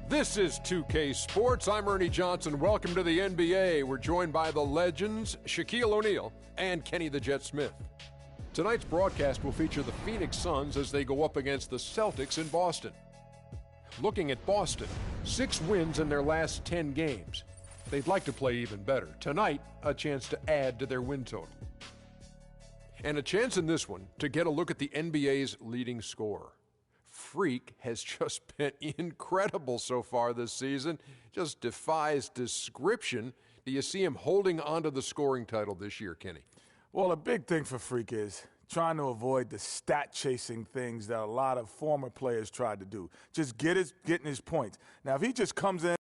K: This is 2K Sports. I'm Ernie Johnson. Welcome to the NBA. We're joined by the legends Shaquille O'Neal and Kenny the Jet Smith. Tonight's broadcast will feature the Phoenix Suns as they go up against the Celtics in Boston. Looking at Boston, 6 wins in their last 10 games. They'd like to play even better. Tonight, a chance to add to their win total. And a chance in this one to get a look at the NBA's leading scorer. Freak has just been incredible so far this season. Just defies description. Do you see him holding onto the scoring title this year, Kenny?
L: Well, a big thing for Freak is trying to avoid the stat-chasing things that a lot of former players tried to do. Just getting his points. Now, if he just comes in,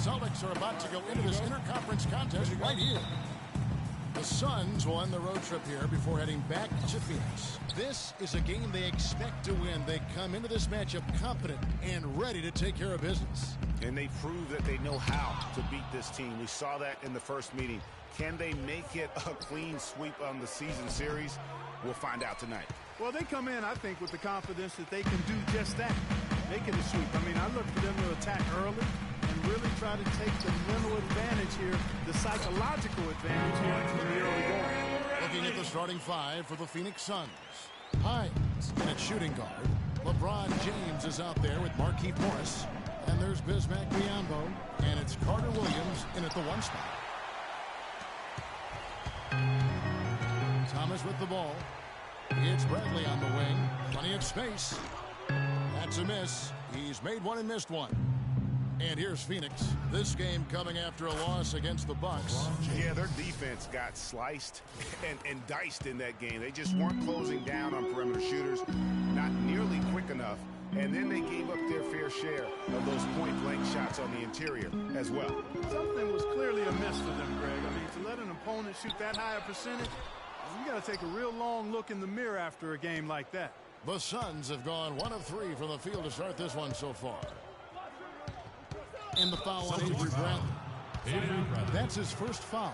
A: Celtics are about to go into this interconference contest right here. The Suns will end the road trip here before heading back to Phoenix. This is a game they expect to win. They come into this matchup confident and ready to take care of business.
C: And they prove that they know how to beat this team. We saw that in the first meeting. Can they make it a clean sweep on the season series? We'll find out tonight.
B: Well, they come in, I think, with the confidence that they can do just that, making the sweep. I mean, I look for them to attack early and really try to take the mental advantage here, the psychological advantage here in the early going.
A: Looking at the starting 5 for the Phoenix Suns. Hines at shooting guard. LeBron James is out there with Markieff Morris. And there's Bismack Biyombo. And it's Carter Williams in at the 1 spot. Thomas with the ball. It's Bradley on the wing. Plenty of space. That's a miss. He's made one and missed one. And here's Phoenix. This game coming after a loss against the Bucks.
C: Yeah, their defense got sliced and diced in that game. They just weren't closing down on perimeter shooters, not nearly quick enough. And then they gave up their fair share of those point-blank shots on the interior as well.
B: Something was clearly amiss for them, Greg. I mean, to let an opponent shoot that high a percentage, you got to take a real long look in the mirror after a game like that.
A: The Suns have gone 1 of 3 from the field to start this one so far. And the foul on Avery Bradley. That's his first foul.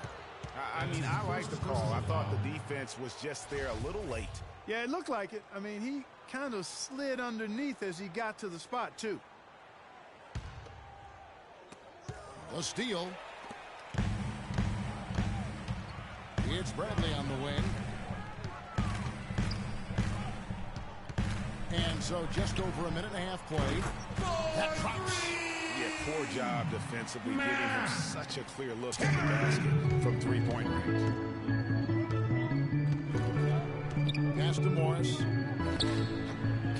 C: I mean, I like the call. I thought the defense was just there a little late.
B: Yeah, it looked like it. I mean, he kind of slid underneath as he got to the spot, too.
A: A steal. It's Bradley on the wing. And so just over a minute and a half played. That drops.
C: Yeah, poor job defensively, giving him such a clear look at the basket from three-point range.
A: Pass to Morris.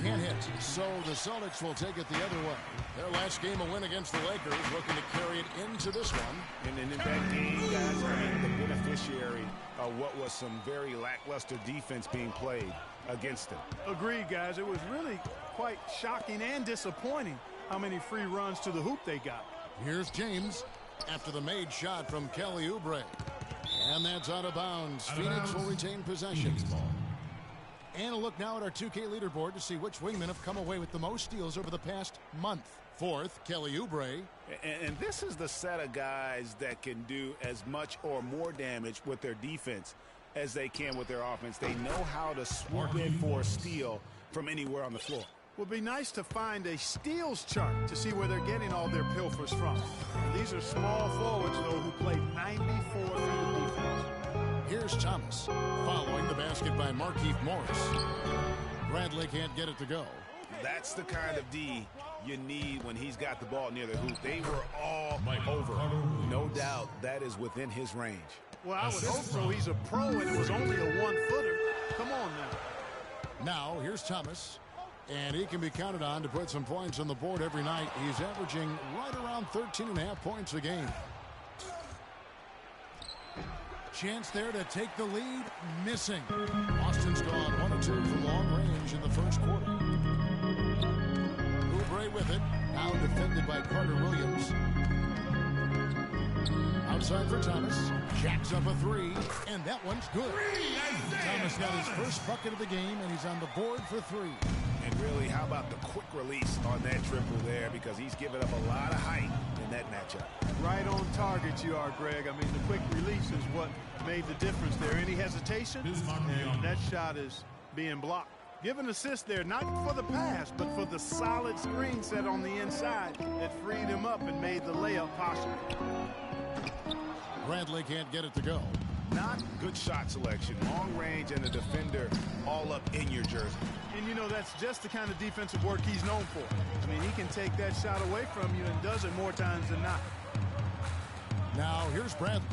A: Can't hit. So the Celtics will take it the other way. Their last game a win against the Lakers, looking to carry it into this one.
C: And in that game, guys, I mean, the beneficiary of what was some very lackluster defense being played against them.
B: Agreed, guys. It was really quite shocking and disappointing how many free runs to the hoop they got.
A: Here's James after the made shot from Kelly Oubre. And that's out of bounds. Phoenix will retain possession. And a look now at our 2K leaderboard to see which wingmen have come away with the most steals over the past month. 4th, Kelly Oubre.
C: And this is the set of guys that can do as much or more damage with their defense as they can with their offense. They know how to swoop in for a steal from anywhere on the floor.
B: Would be nice to find a steals chart to see where they're getting all their pilfers from. These are small forwards, though, who play 94 feet of defense.
A: Here's Thomas following the basket by Markieff Morris. Bradley can't get it to go.
C: That's the kind of D you need when he's got the ball near the hoop. They were all over. No doubt that is within his range.
B: Well, I would hope so. He's a pro, and it was only a one-footer. Come on now.
A: Now, here's Thomas. And he can be counted on to put some points on the board every night. He's averaging right around 13.5 points a game. Chance there to take the lead. Missing. Austin's gone 1 of 2 from long range in the first quarter. Oubre with it. Now defended by Carter Williams. Outside for Thomas. Jacks up a 3. And that one's good. Thomas got his first bucket of the game, and he's on the board for 3.
C: And really, how about the quick release on that triple there? Because he's given up a lot of height in that matchup.
B: Right on target you are, Greg. I mean, the quick release is what made the difference there. Any hesitation, and that shot is being blocked. Give an assist there, not for the pass, but for the solid screen set on the inside that freed him up and made the layup possible.
A: Bradley can't get it to go.
C: Not good shot selection. Long range and the defender all up in your jersey.
B: And, you know, that's just the kind of defensive work he's known for. I mean, he can take that shot away from you and does it more times than not.
A: Now, here's Bradley.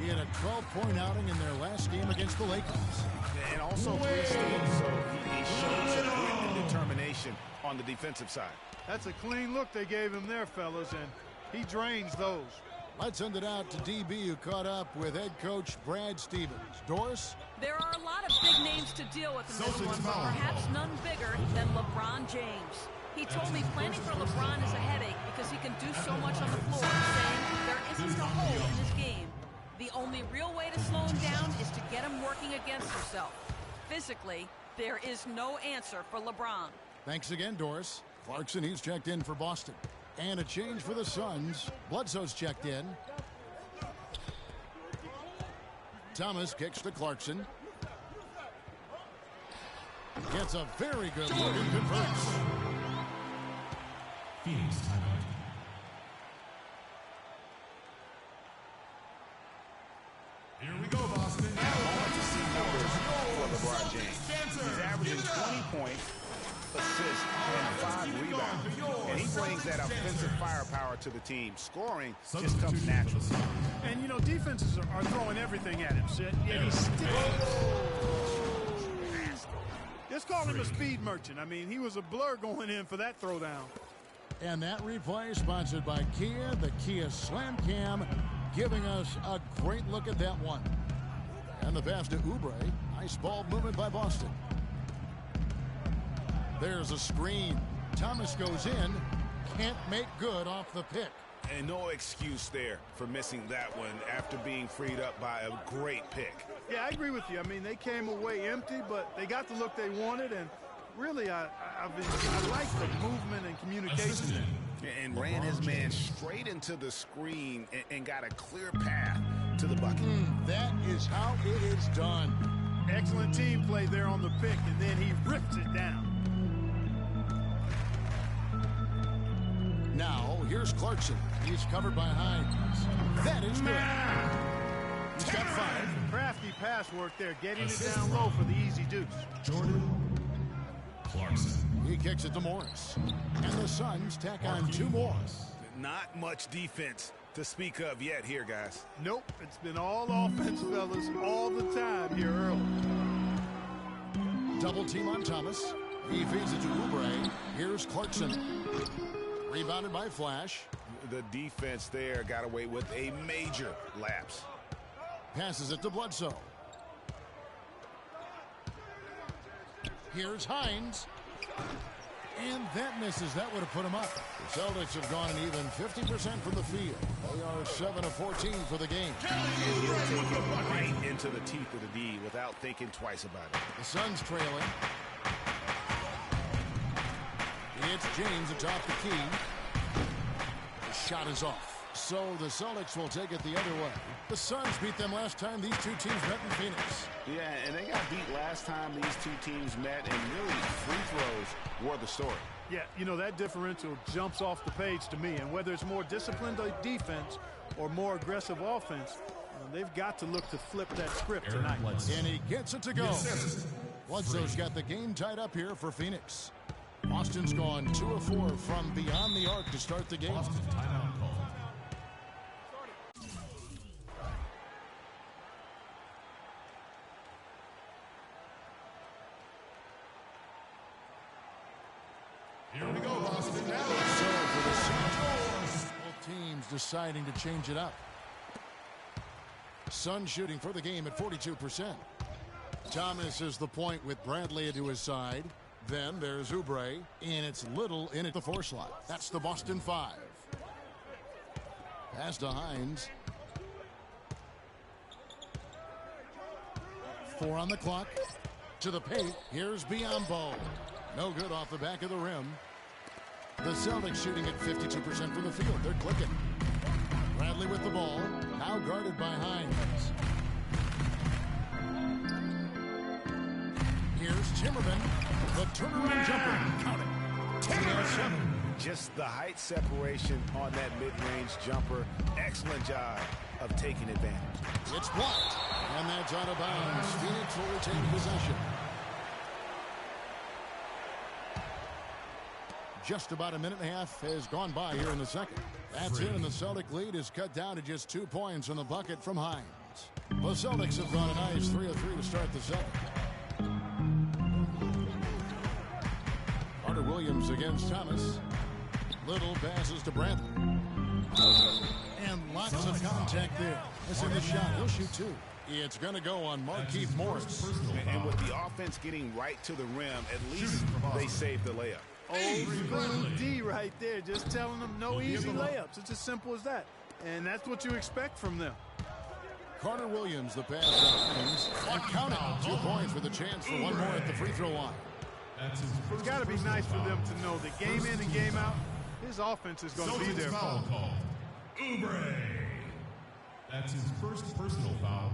A: He had a 12-point outing in their last game against the Lakers.
C: And also 3 steals, so he shows some grit and determination on the defensive side.
B: That's a clean look they gave him there, fellas, and he drains those.
A: Let's send it out to DB, who caught up with head coach Brad Stevens. Doris?
E: There are a lot of big names to deal with in this one, but perhaps none bigger than LeBron James. He told me planning for LeBron is a headache because he can do so much on the floor, saying there isn't a hole in his game. The only real way to slow him down is to get him working against himself. Physically, there is no answer for LeBron.
A: Thanks again, Doris. Clarkson, he's checked in for Boston. And a change for the Suns. Bledsoe's checked in. Thomas kicks to Clarkson. Gets a very good look and converts.
D: Phoenix timeout. Here we go, Boston.
C: Moment to see numbers for LeBron James. He's averaging 20 points, assists, and 5 rebounds. And he brings that offensive firepower to the team. Scoring just comes naturally.
B: And, you know, defenses are throwing everything at him, Sid. Yet he's still... Just call him a speed merchant. I mean, he was a blur going in for that throwdown.
A: And that replay sponsored by Kia, the Kia Slam Cam, giving us a great look at that one. And the pass to Oubre. Nice ball movement by Boston. There's a screen. Thomas goes in. Can't make good off the pick.
C: And no excuse there for missing that one after being freed up by a great pick.
B: Yeah, I agree with you. I mean, they came away empty, but they got the look they wanted, and really, I like the movement and communication.
C: And ran his man straight into the screen and got a clear path to the bucket.
A: That is how it is done.
B: Excellent team play there on the pick, and then he rips it down.
A: Now, here's Clarkson. He's covered by Hines. That is good. He's got 5.
B: Crafty pass work there, getting it down low for the easy deuce.
D: Jordan Clarkson.
A: He kicks it to Morris. And the Suns tack on 2 more.
C: Not much defense to speak of yet here, guys.
B: Nope, it's been all offense, fellas, all the time here early.
A: Double team on Thomas. He feeds it to Oubre. Here's Clarkson. Rebounded by Flash.
C: The defense there got away with a major lapse.
A: Passes it to Bledsoe. Here's Hines. And that misses. That would have put him up. The Celtics have gone an even 50% from the field. They are 7 of 14 for the game.
C: And he'll take it right into the teeth of the D without thinking twice about it.
A: The Suns trailing. It's James atop the key. The shot is off. So the Celtics will take it the other way. The Suns beat them last time these two teams met in Phoenix.
C: Yeah, and they got beat last time these two teams met, and really free throws were the story.
B: Yeah, you know, that differential jumps off the page to me, and whether it's more disciplined defense or more aggressive offense, they've got to look to flip that script tonight.
A: And he gets it to go. Bledsoe's got the game tied up here for Phoenix. Boston's gone 2 of 4 from beyond the arc to start the game.
D: Boston timeout call. Here we go, Boston. Now.
A: So for the Suns, both teams deciding to change it up. Suns shooting for the game at 42%. Thomas is the point with Bradley to his side. Then there's Oubre, and it's Little in at the 4 slot. That's the Boston 5. Pass to Hines. 4 on the clock. To the paint. Here's Biyombo. No good off the back of the rim. The Celtics shooting at 52% from the field. They're clicking. Bradley with the ball. Now guarded by Hines. Here's Timmerman. The turnaround jumper. Count it. 10-7.
C: Just the height separation on that mid-range jumper. Excellent job of taking advantage.
A: It's blocked. And that's out of bounds. Phoenix will retain possession. Just about a minute and a half has gone by here in the second. That's it, and the Celtic lead is cut down to just 2 points on the bucket from Hines. The Celtics have gone a nice 3 of 3 to start the second. Carter Williams against Thomas. Little passes to Bradley. And lots of contact there. That's in the shot. He'll shoot 2. It's going to go on Markieff Morris.
C: And with the offense getting right to the rim, at least they saved the layup.
B: Old school D right there, just telling them no easy layups. It's as simple as that. And that's what you expect from them.
A: Carter Williams, the pass to Hines. And count it. 2 points with a chance for one more at the free throw line.
B: It's got to be nice for them to know that game in and game out, his offense is going to be there.
D: Foul call. Oubre. That's his first personal foul.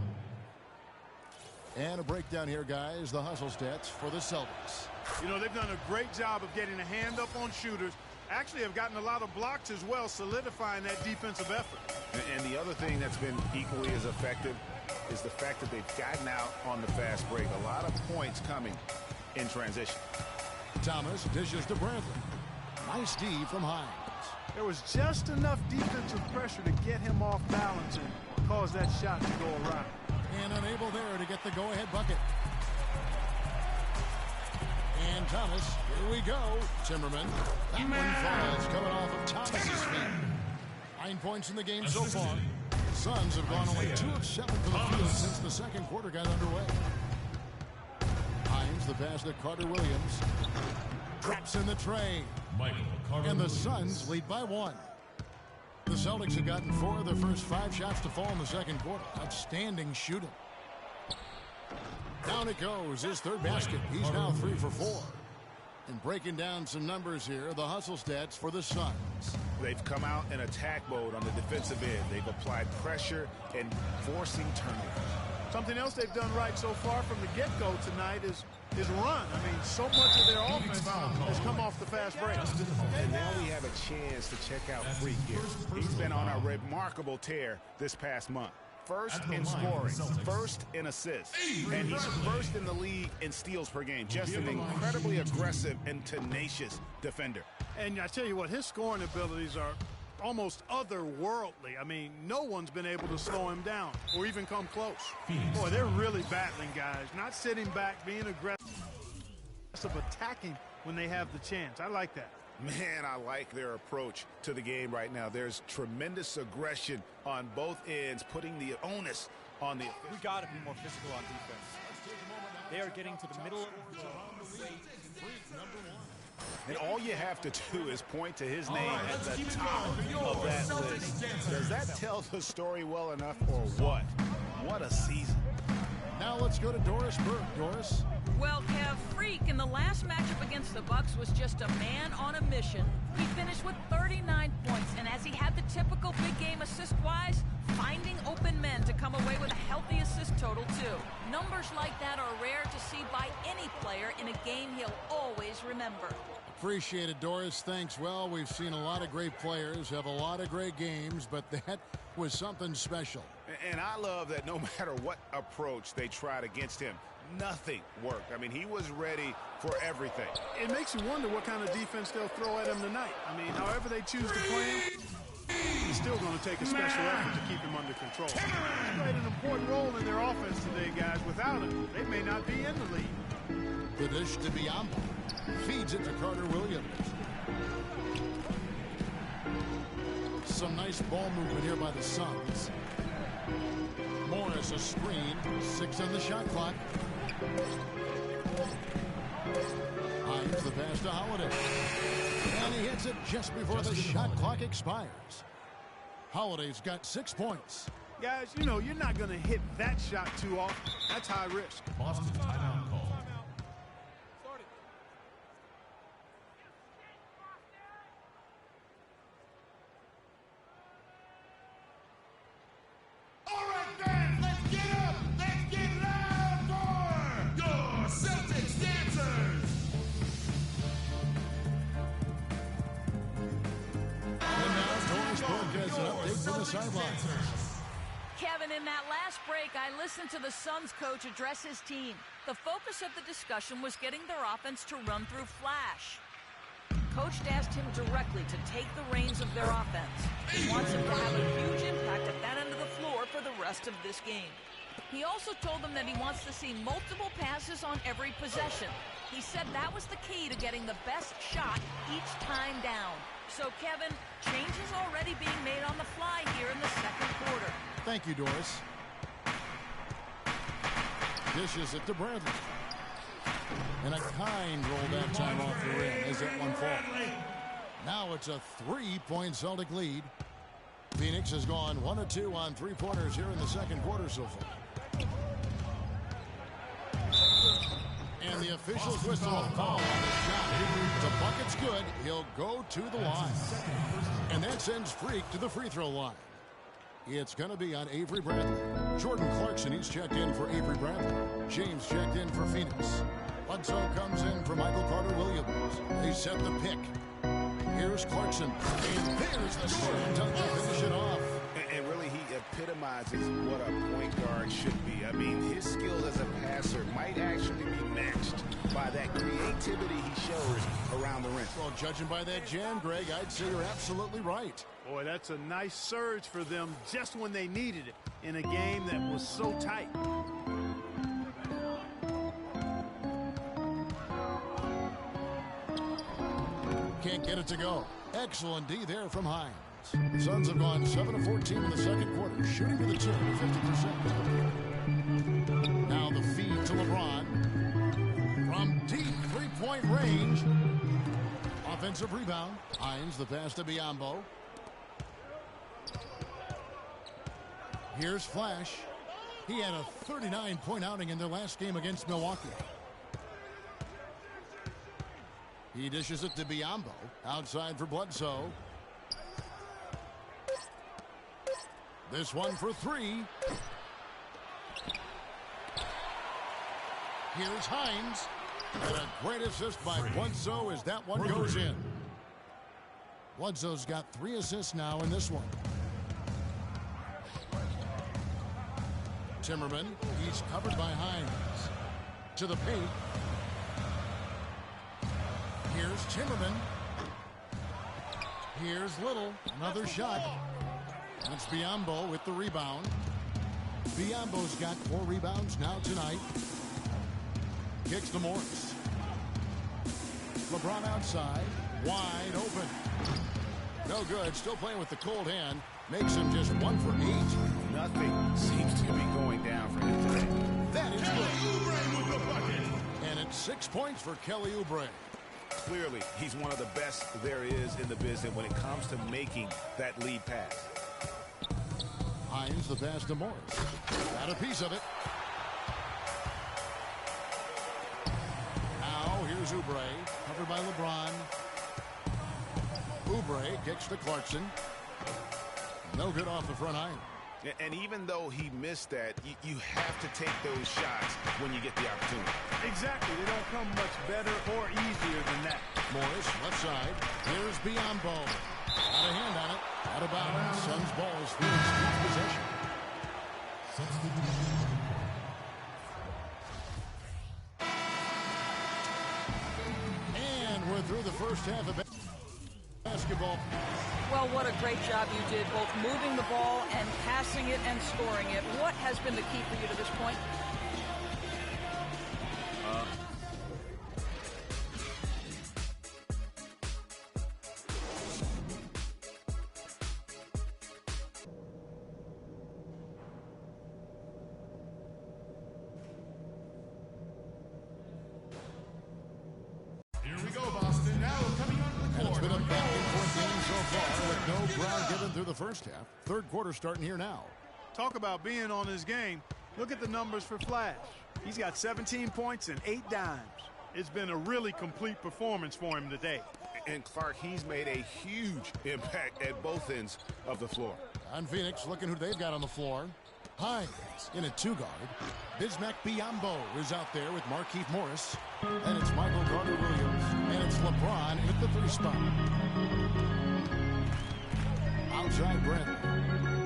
A: And a breakdown here, guys. The hustle stats for the Celtics.
B: You know, they've done a great job of getting a hand up on shooters. Actually have gotten a lot of blocks as well, solidifying that defensive effort.
C: And the other thing that's been equally as effective is the fact that they've gotten out on the fast break. A lot of points coming in transition.
A: Thomas dishes to Bradley. Nice D from Hines.
B: There was just enough defensive pressure to get him off balance and cause that shot to go awry.
A: And unable there to get the go-ahead bucket. And Thomas, here we go. Timmerman. That one falls coming off of Thomas's feet. 9 points in the game so far. Suns have gone only 2 of 7 from the field since the second quarter got underway. Hines, the pass to Carter Williams. Traps in the tray. And the Suns lead by 1. The Celtics have gotten 4 of their first 5 shots to fall in the second quarter. Outstanding shooting. Down it goes, his third basket. He's now 3 for 4. And breaking down some numbers here, the hustle stats for the Suns.
C: They've come out in attack mode on the defensive end. They've applied pressure and forcing turnovers.
B: Something else they've done right so far from the get-go tonight is run. I mean, so much of their offense has come off the fast break.
C: And now we have a chance to check out Freak here. He's been on a remarkable tear this past month. First in scoring, first in assists, and he's first in the league in steals per game. Just an incredibly aggressive and tenacious defender.
B: And I tell you what, his scoring abilities are almost otherworldly. I mean, no one's been able to slow him down or even come close. Boy, they're really battling, guys. Not sitting back, being aggressive, attacking when they have the chance. I like that.
C: Man, I like their approach to the game right now. There's tremendous aggression on both ends, putting the onus on the...
M: We got to be more physical on defense. They are getting to the middle of the floor.
C: And all you have to do is point to his name at the top of that list. Does that tell the story well enough or what? What a season.
A: Now let's go to Doris Burke. Doris?
E: Well, Kev, Freak in the last matchup against the Bucks was just a man on a mission. He finished with 39 points, and as he had the typical big game assist-wise, finding open men to come away with a healthy assist total, too. Numbers like that are rare to see by any player in a game he'll always remember.
A: Appreciate it, Doris. Thanks. Well, we've seen a lot of great players have a lot of great games, but that was something special.
C: And I love that no matter what approach they tried against him, nothing worked. I mean, he was ready for everything.
B: It makes you wonder what kind of defense they'll throw at him tonight. I mean, however they choose to play him, it's still going to take a special effort to keep him under control. He's played an important role in their offense today, guys. Without him, they may not be in the lead.
A: The dish to Biombo. Feeds it to Carter Williams. Some nice ball movement here by the Suns. Morris a screen. 6 on the shot clock. Hines the pass to Holiday. And he hits it just before the shot clock expires. Holiday's got 6 points.
B: Guys, you know, you're not going to hit that shot too often. That's high risk.
D: Boston timeout call.
A: the sidelines.
E: Kevin, in that last break, I listened to the Suns coach address his team. The focus of the discussion was getting their offense to run through flash. Coach asked him directly to take the reins of their offense. He wants him to have a huge impact at that end of the floor for the rest of this game. He also told them that he wants to see multiple passes on every possession. He said that was the key to getting the best shot each time down. So, Kevin, change is already being made on the fly here in the second quarter.
A: Thank you, Doris. Dishes it to Bradley. And a kind roll that time off the rim as that one falls. Now it's a 3-point Celtic lead. Phoenix has gone 1 of 2 on three-pointers here in the second quarter so far. And the officials whistle a foul on the shot. The bucket's good. He'll go to the line. And that sends Freak to the free throw line. It's going to be on Avery Bradley. Jordan Clarkson, he's checked in for Avery Bradley. James checked in for Phoenix. Bledsoe comes in for Michael Carter-Williams. They set the pick. Here's Clarkson. And there's the slam dunk to finish it off.
C: And really, he epitomizes what a point guard should be. I mean, his skill as a passer might actually be matched by that creativity he shows around the rim.
A: Well, judging by that jam, Greg, I'd say you're absolutely right.
B: Boy, that's a nice surge for them just when they needed it in a game that was so tight.
A: Can't get it to go. Excellent D there from Hines. The Suns have gone 7 of 14 in the second quarter, shooting to the tune of 50%. Now the feed to LeBron. From deep three-point range. Offensive rebound. Hines, the pass to Biyombo. Here's Flash. He had a 39-point outing in their last game against Milwaukee. He dishes it to Biyombo. Outside for Bledsoe. This one for three. Here's Hines. And a great assist by Bledsoe as that one goes in. Bledsoe's got 3 assists now in this one. Timmerman, he's covered by Hines. To the paint. Here's Timmerman. Here's Little. Another shot. That's Biyombo with the rebound. Biyombo's got 4 rebounds now tonight. Kicks to Morris. LeBron outside. Wide open. No good. Still playing with the cold hand. Makes him just 1 for 8.
C: Nothing seems to be going down for him today.
A: That is good. And it's 6 points for Kelly Oubre.
C: Clearly, he's one of the best there is in the business when it comes to making that lead pass.
A: Hines, the pass to Morris. Got a piece of it. Now, here's Oubre, covered by LeBron. Oubre kicks to Clarkson. No good off the front iron.
C: And even though he missed that, you have to take those shots when you get the opportunity.
B: Exactly. They don't come much better or easier than that.
A: Morris, left side. Here's Biyombo. Got a hand on it. Out of bounds. Suns ball is Phoenix keeps possession. And we're through the first half of basketball.
E: Well, what a great job you did, both moving the ball and passing it and scoring it. What has been the key for you to this point?
D: Here we go, Boston. Now coming on the court.
A: And it's been a back-and-forth game so far with no ground given through the first half. Third quarter starting here now.
B: Talk about being on his game. Look at the numbers for Flash. He's got 17 points and 8 dimes. It's been a really complete performance for him today.
C: And Clark, he's made a huge impact at both ends of the floor.
A: On Phoenix, looking who they've got on the floor. Hines in a 2-guard. Bismack Biyombo is out there with Markieff Morris. And it's Michael Carter-Williams. And it's LeBron at the 3 spot. Outside Bradley.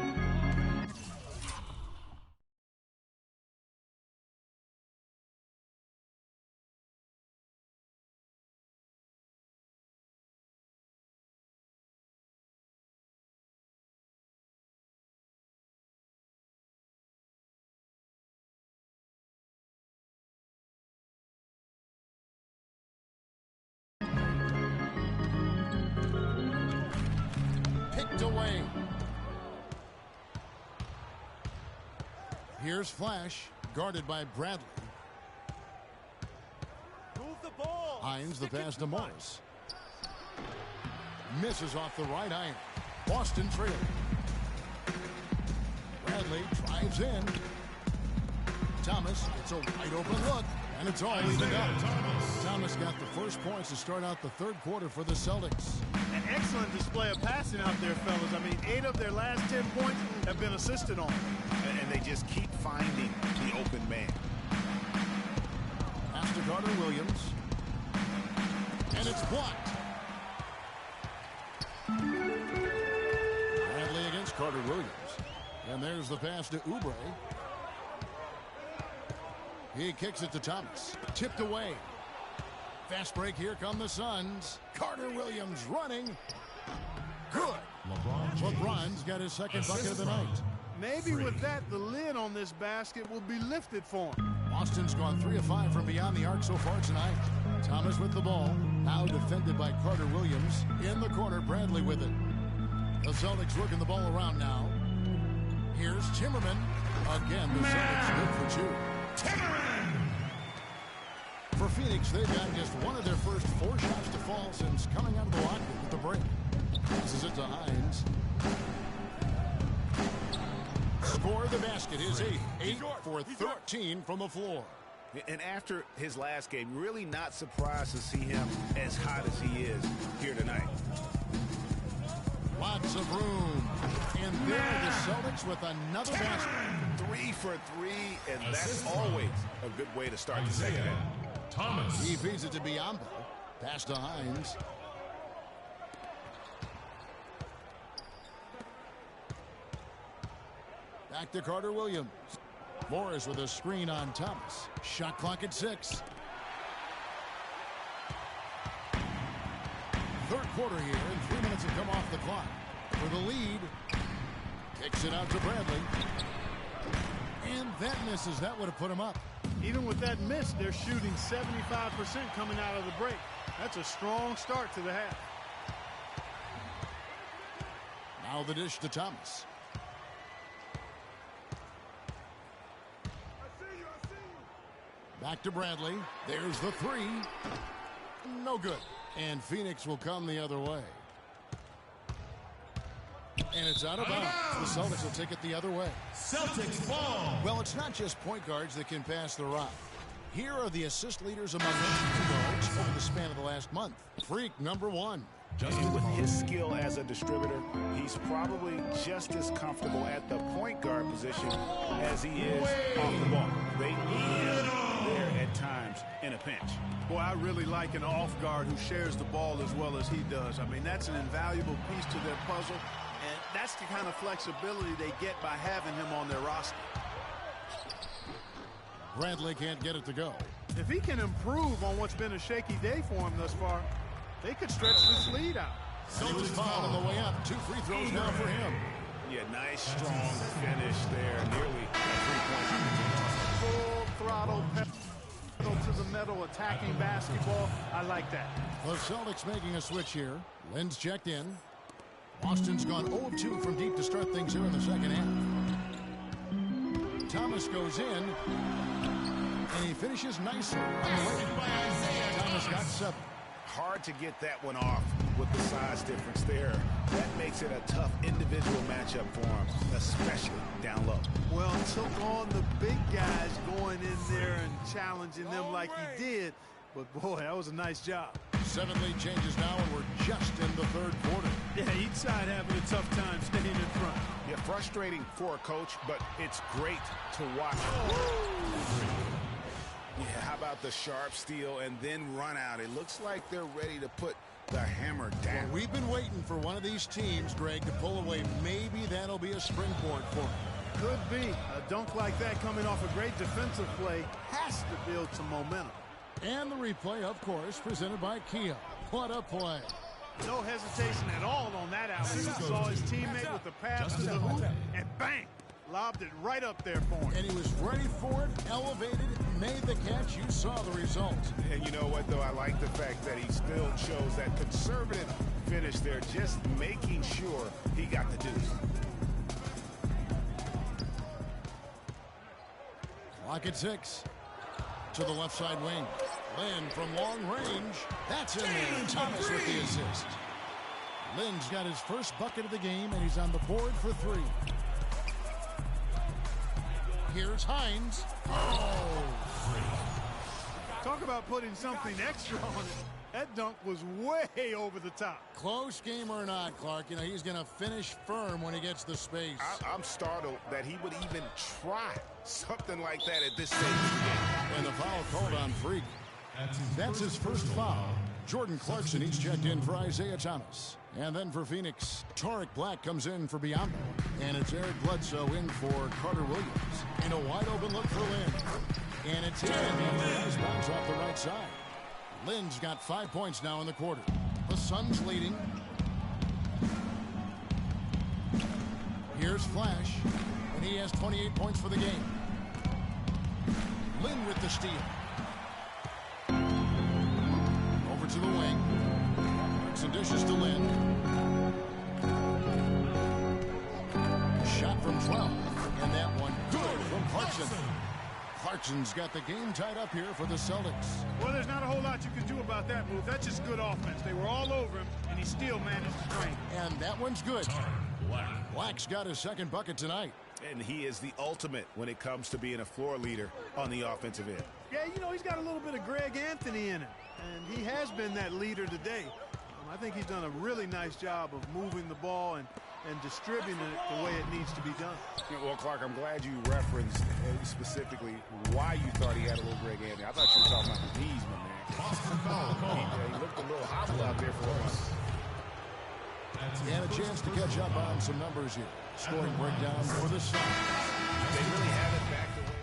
A: picked away. Here's Flash, guarded by Bradley.
M: Move the ball.
A: Hines, the pass to Morris. Misses off the right iron. Boston trailing. Bradley drives in. Thomas, it's a wide open look, and it's all evened up. Thomas got the first points to start out the third quarter for the Celtics.
B: An excellent display of passing out there, fellas. I mean, 8 of their last 10 points have been assisted on.
C: And they just keep finding the open man.
A: Pass to Carter Williams. And it's blocked. Bradley against Carter Williams. And there's the pass to Oubre. He kicks it to Thomas. Tipped away. Fast break. Here come the Suns. Carter Williams running. Good. LeBron's got his second bucket of the night.
B: Maybe with that, the lid on this basket will be lifted for him.
A: Boston's gone 3 of 5 from beyond the arc so far tonight. Thomas with the ball. Now defended by Carter Williams. In the corner, Bradley with it. The Celtics working the ball around now. Here's Timmerman. Again, the Celtics good for 2. Timmerman! For Phoenix, they've got just one of their first 4 shots to fall since coming out of the locker with the break. Passes it to Hines. Score the basket is 8 for 13 from the floor.
C: And after his last game, really not surprised to see him as hot as he is here tonight.
A: Lots of room. And there are the Celtics with another basket.
C: 3 for 3, and that's always a good way to start the second half.
D: Thomas.
A: He feeds it to Biyombo. Pass to Hines. Back to Carter Williams. Morris with a screen on Thomas. Shot clock at 6. Third quarter here, and 3 minutes have come off the clock. For the lead. Kicks it out to Bradley. And that misses. That would have put him up.
B: Even with that miss, they're shooting 75% coming out of the break. That's a strong start to the half.
A: Now the dish to Thomas. Back to Bradley. There's the 3. No good. And Phoenix will come the other way. And it's out of bounds. The Celtics will take it the other way.
D: Celtics ball.
A: Well, it's not just point guards that can pass the rock. Here are the assist leaders among those guards over the span of the last month. Freak number 1.
C: And with his skill as a distributor, he's probably just as comfortable at the point guard position as he is off the ball. They need him there at times in a pinch.
B: Boy, I really like an off guard who shares the ball as well as he does. I mean, that's an invaluable piece to their puzzle, and that's the kind of flexibility they get by having him on their roster.
A: Bradley can't get it to go.
B: If he can improve on what's been a shaky day for him thus far, they could stretch this lead out.
A: And he was fouled on the way up. 2 free throws now for him.
C: Yeah, nice, strong finish there. Nearly a 3-point.
B: Full throttle pedal to the metal attacking basketball. I like that.
A: The Celtics making a switch here. Lynn's checked in. Boston's gone 0 of 2 from deep to start things here in the second half. Thomas goes in. And he finishes nicely on the way. Thomas got 7.
C: Hard to get that one off with the size difference there. That makes it a tough individual matchup for him, especially down low.
B: Well, took on the big guys going in there and challenging them like he did. But, boy, that was a nice job.
A: 7 lead changes now, and we're just in the third quarter.
B: Yeah, each side having a tough time staying in front.
C: Yeah, frustrating for a coach, but it's great to watch. Yeah, how about the sharp steal and then run out? It looks like they're ready to put the hammer down.
A: Well, we've been waiting for one of these teams, Greg, to pull away. Maybe that'll be a springboard for them.
B: Could be. A dunk like that coming off a great defensive play has to build some momentum.
A: And the replay, of course, presented by Kia. What a play.
B: No hesitation at all on that alley. He saw his teammate with the pass to the hoop, and bang, lobbed it right up there for him.
A: And he was ready for it, elevated, made the catch. You saw the result.
C: And you know what, though? I like the fact that he still chose that conservative finish there, just making sure he got the deuce.
A: Clock at 6. To the left side wing. Lynn from long range. That's in there. Thomas with the assist. Lynn's got his first bucket of the game, and he's on the board for 3. Here's Hines. Oh!
B: Talk about putting something extra on it. That dunk was way over the top.
A: Close game or not, Clark, you know, he's going to finish firm when he gets the space.
C: I'm startled that he would even try something like that at this stage of the game.
A: And the foul called on Freak. That's his first foul. Jordan Clarkson, he's checked in for Isaiah Thomas. And then for Phoenix, Tariq Black comes in for Biombo. And it's Eric Bledsoe in for Carter Williams. In a wide open look for Lynn. And it's in. He's bounce off the right side. Lynn's got 5 points now in the quarter. The Suns leading. Here's Flash. And he has 28 points for the game. Lynn with the steal. Over to the wing. Some dishes to Lynn. Shot from 12. And that one good from Clarkson. Clarkson's got the game tied up here for the Celtics.
B: Well, there's not a whole lot you can do about that move. That's just good offense. They were all over him, and he still managed to drain.
A: And that one's good. Black's got his second bucket tonight.
C: And he is the ultimate when it comes to being a floor leader on the offensive end.
B: Yeah, you know, he's got a little bit of Greg Anthony in him, and he has been that leader today. I think he's done a really nice job of moving the ball and distributing it the way it needs to be done.
C: Well, Clark, I'm glad you referenced specifically why you thought he had a little Greg Anthony. I thought you were talking about the knees, my man. He looked a little hobble out there for once.
A: And a chance to catch up on some numbers here. Scoring breakdown for the Suns.
C: They really have it back the way.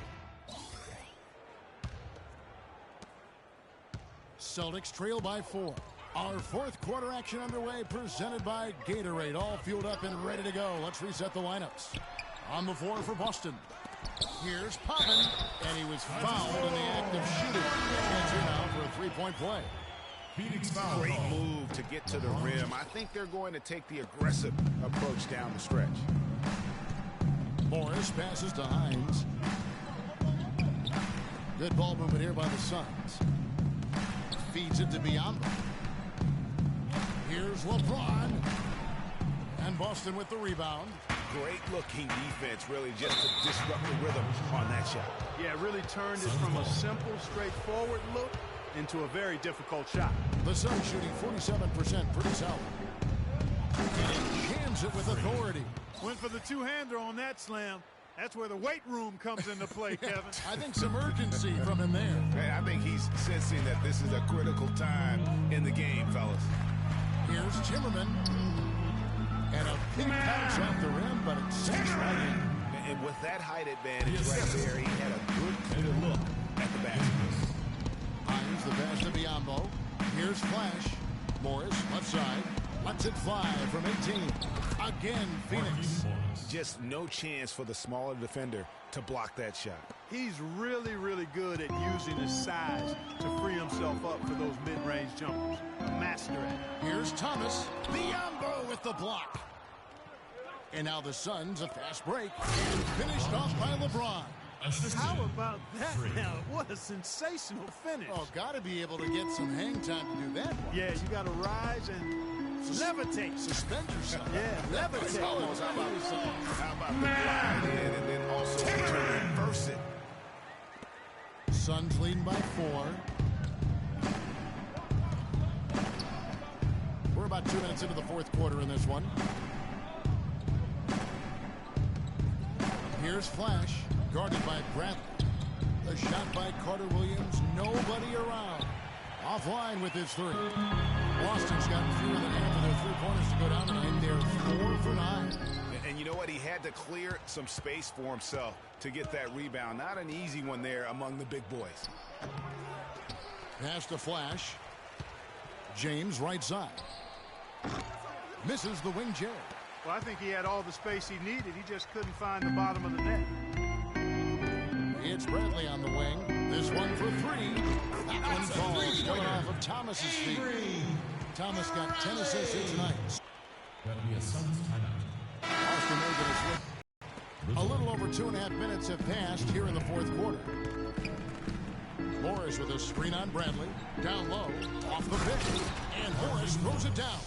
A: Celtics trail by 4. Our fourth quarter action underway, presented by Gatorade. All fueled up and ready to go. Let's reset the lineups. On the floor for Boston. Here's Poppin, and he was fouled in the act of shooting. Chance here now for a three-point play.
D: Phoenix foul.
C: Great move to get to the rim. I think they're going to take the aggressive approach down the stretch.
A: Morris passes to Hines. Good ball movement here by the Suns. Feeds it to Biombo. Here's LeBron. And Boston with the rebound.
C: Great looking defense, really, just to disrupt the rhythm on that shot.
B: Yeah, really turned it from a simple, straightforward look into a very difficult shot.
A: The Suns shooting 47%, pretty solid. And he jams it with authority.
B: Went for the two-hander on that slam. That's where the weight room comes into play, Kevin.
A: I think some urgency from him there.
C: I think he's sensing that this is a critical time in the game, fellas.
A: Here's Timmerman. And a big bounce off the rim, but it sinks right in.
C: And with that height advantage right there, he had a good, clear look at the basket.
A: Hines the pass to Biombo. Here's Flash. Morris, left side. Lets it fly from 18. Again, Phoenix.
C: Just no chance for the smaller defender to block that shot.
B: He's really, really good at using his size to free himself up for those mid-range jumpers. A master at it.
A: Here's Thomas. Biombo with the block. And now the Suns, a fast break. And finished off by LeBron.
B: How about that now? What a sensational finish.
A: Oh, got to be able to get some hang time to do that one.
B: Yeah, you got to rise and levitate.
A: Suspend yourself.
B: Yeah, levitate.
C: Almost. How about the glide in and then also to reverse it?
A: Suns leading by 4. We're about 2 minutes into the fourth quarter in this one. Here's Flash, guarded by Bradley. A shot by Carter Williams, nobody around. Offline with his 3. Boston's got fewer than half of their 3 pointers to go down, and they're 4 for 9.
C: And you know what? He had to clear some space for himself to get that rebound. Not an easy one there among the big boys.
A: Pass to Flash. James right side. Misses the wing chair.
B: Well, I think he had all the space he needed. He just couldn't find the bottom of the net.
A: It's Bradley on the wing. This one for three. That one falls coming off of Thomas's feet. Thomas got 10 assists tonight.
D: That'll be a Suns timeout.
A: Austin Morgan is with. A little over 2.5 minutes have passed here in the fourth quarter. Morris with a screen on Bradley. Down low, off the pick. And Morris throws it down.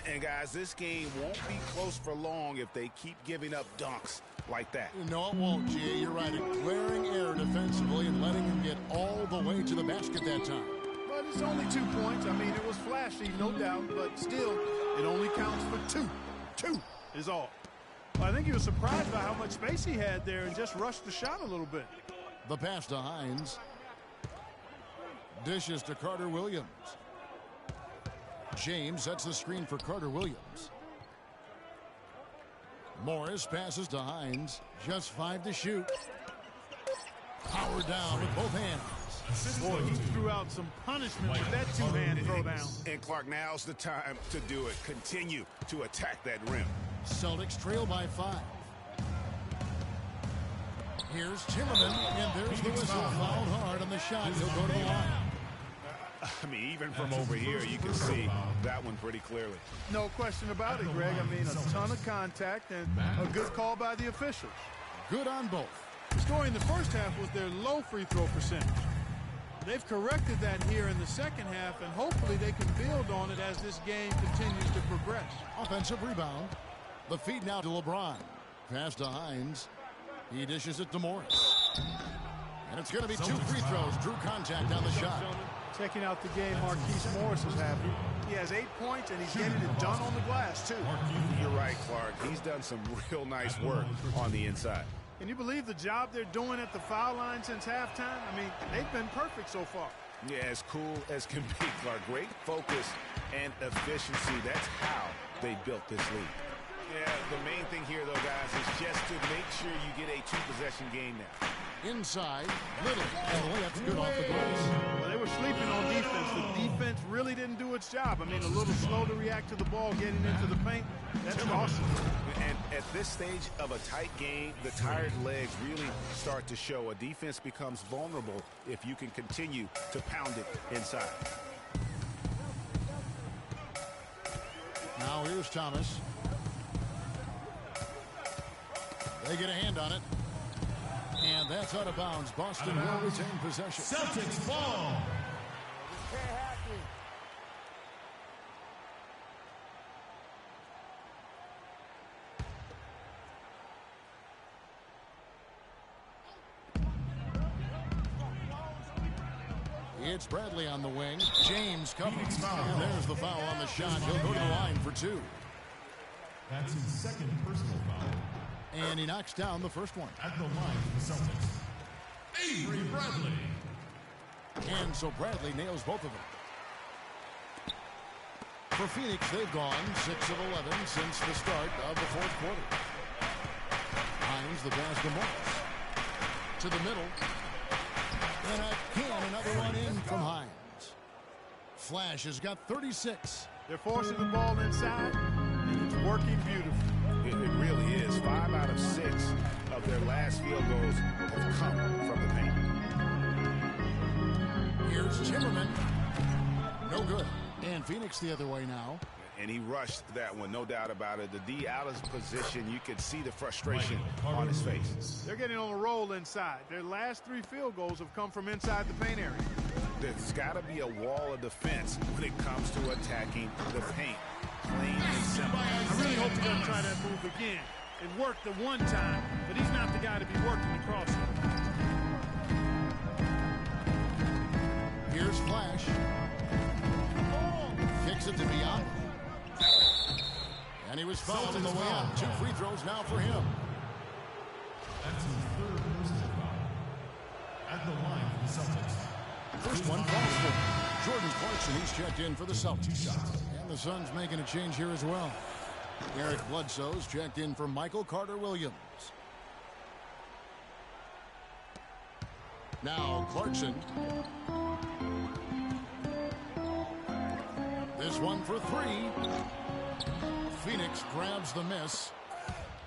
C: And guys, this game won't be close for long if they keep giving up dunks like that.
A: No, it won't, G. You're right. A glaring error defensively and letting him get all the way to the basket that time.
B: But it's only 2 points. I mean, it was flashy, no doubt, but still, it only counts for 2. 2 is all. Well, I think he was surprised by how much space he had there and just rushed the shot a little bit.
A: The pass to Hines. Dishes to Carter Williams. James sets the screen for Carter Williams. Morris passes to Hines. Just 5 to shoot. Power down with both hands.
B: Boy, he threw out some punishment with that two-hand throwdown.
C: And Clark, now's the time to do it. Continue to attack that rim.
A: Celtics trail by 5. Here's Timmerman, and there's the whistle. Fouled hard on the shot. He'll go to the line.
C: I mean, even from over here, you can see that one pretty clearly.
B: No question about it, Greg. I mean, a ton of contact and a good call by the officials.
A: Good on both.
B: The story in the first half was their low free throw percentage. They've corrected that here in the second half, and hopefully they can build on it as this game continues to progress.
A: Offensive rebound. The feed now to LeBron. Pass to Hines. He dishes it to Morris. And it's going to be 2 free throws. Drew contact on the shot.
B: Checking out the game, Marquise Morris is happy. He has 8 points, and he's getting it done on the glass, too.
C: You're right, Clark. He's done some real nice work on the inside.
B: Can you believe the job they're doing at the foul line since halftime? I mean, they've been perfect so far.
C: Yeah, as cool as can be, Clark. Great focus and efficiency. That's how they built this league. Yeah, the main thing here, though, guys, is just to make sure you get a 2-possession game now.
A: Inside, Little, and the layup's good off the glass.
B: Well, they were sleeping on defense. The defense really didn't do its job. I mean, a little slow to react to the ball getting into the paint. That's awesome.
C: And at this stage of a tight game, the tired legs really start to show. A defense becomes vulnerable if you can continue to pound it inside.
A: Now here's Thomas. They get a hand on it. And that's out of bounds. Boston will retain possession.
D: Celtics ball.
A: It's Bradley on the wing. James covers. And there's the foul on the shot. He'll go to the line for 2.
D: That's his second personal foul.
A: And he knocks down the first one.
D: At the line for the Celtics, Avery Bradley.
A: And so Bradley nails both of them. For Phoenix, they've gone 6 of 11 since the start of the fourth quarter. Hines the pass to Morris. To the middle. And another one in from Hines. Flash has got 36.
B: They're forcing the ball inside, and it's working beautifully.
C: It really is. 5 out of 6 of their last field goals have come from the paint.
A: Here's Timmerman. No good. And Phoenix the other way now.
C: And he rushed that one, no doubt about it. The D out of position, you could see the frustration on his face.
B: They're getting on a roll inside. Their last 3 field goals have come from inside the paint area.
C: There's got to be a wall of defense when it comes to attacking the paint. Plain and simple.
B: I really hope he doesn't try that move again. It worked the one time, but he's not the guy to be working the crossover.
A: Here's Flash. Kicks it to Bianca. And he was fouled on the way out. 2 free throws now for him.
D: That's his third personal foul. At the line for the Celtics.
A: First one falls for Jordan Clarkson. He's checked in for the Celtics. And the Suns making a change here as well. Eric Bledsoe's checked in for Michael Carter-Williams. Now Clarkson. This one for 3. Phoenix grabs the miss.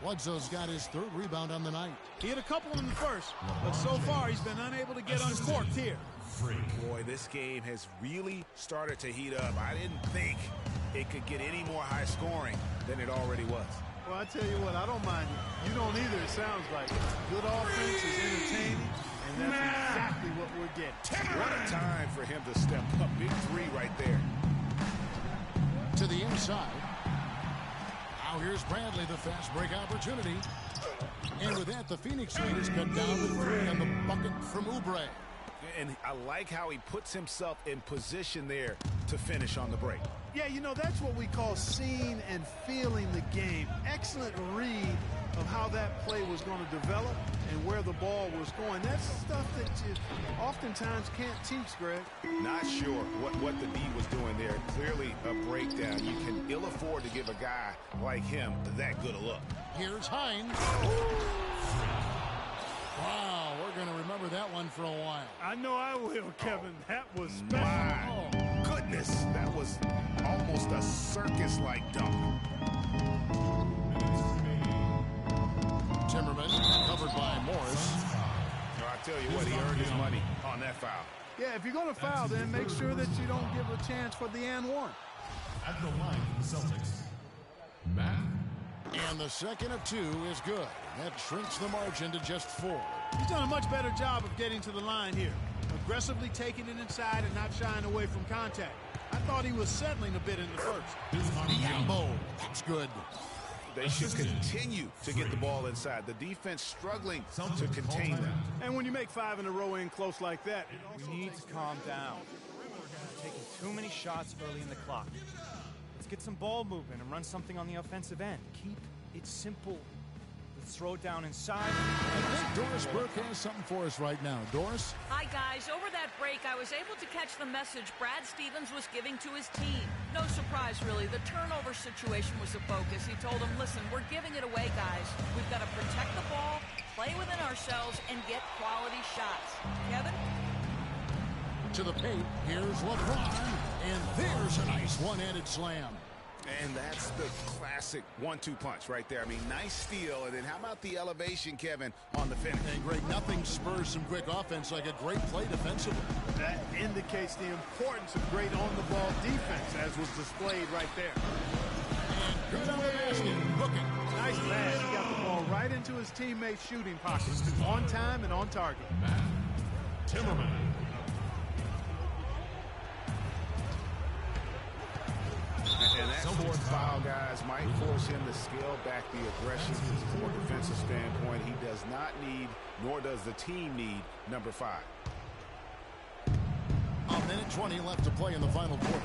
A: Bledsoe's got his 3rd rebound on the night.
B: He had a couple in the first, but so far he's been unable to get uncorked here.
C: Boy, this game has really started to heat up. I didn't think it could get any more high scoring than it already was.
B: Well, I tell you what, I don't mind it. You don't either, it sounds like. Good offense is entertaining, and that's exactly what we're getting.
C: What a time for him to step up. Big 3 right there.
A: To the inside. Now here's Bradley, the fast break opportunity. And with that, the Phoenix Raiders cut down to 3 on the bucket from Oubre.
C: And I like how he puts himself in position there to finish on the break.
B: Yeah, you know, that's what we call seeing and feeling the game. Excellent read of how that play was going to develop and where the ball was going. That's stuff that you oftentimes can't teach, Greg.
C: Not sure what the D was doing there. Clearly a breakdown. You can ill afford to give a guy like him that good a look.
A: Here's Hines. Wow, we're going to remember that one for a while.
B: I know I will, Kevin. That was special.
C: My goodness, that was almost a circus-like dunk.
A: Timmerman covered by Morris.
C: I tell you what, he earned his money on that foul.
B: Yeah, if you're going to foul, then make sure that you don't give a chance for the and one.
D: At the line for the Celtics, Matt.
A: And the second of 2 is good. That shrinks the margin to just 4.
B: He's done a much better job of getting to the line here. Aggressively taking it inside and not shying away from contact. I thought he was settling a bit in the first.
A: Diambo, that's good.
C: They should continue to get the ball inside. The defense struggling to contain them.
B: And when you make 5 in a row in close like that,
M: We need to calm down. We're taking too many shots early in the clock. Let's get some ball movement and run something on the offensive end. Keep it simple. Let's throw it down inside.
A: I think Doris Burke has something for us right now. Doris?
E: Hi, guys. Over that break, I was able to catch the message Brad Stevens was giving to his team. No surprise, really. The turnover situation was the focus. He told them, listen, we're giving it away, guys. We've got to protect the ball, play within ourselves, and get quality shots. Kevin?
A: To the paint, here's LeBron, and there's a nice one-handed slam.
C: And that's the classic 1-2 punch right there. I mean, nice steal, and then how about the elevation, Kevin, on the finish?
A: And Greg, nothing spurs some quick offense like a great play defensively.
B: That indicates the importance of great on-the-ball defense, as was displayed right there.
A: And good on the basket, booking.
B: Nice pass. He got the ball right into his teammate's shooting pocket, on time and on target.
D: Matt Timmerman.
C: And that 4th foul, guys, might force him to scale back the aggression from a defensive standpoint. He does not need, nor does the team need, number 5.
A: A minute 20 left to play in the final quarter.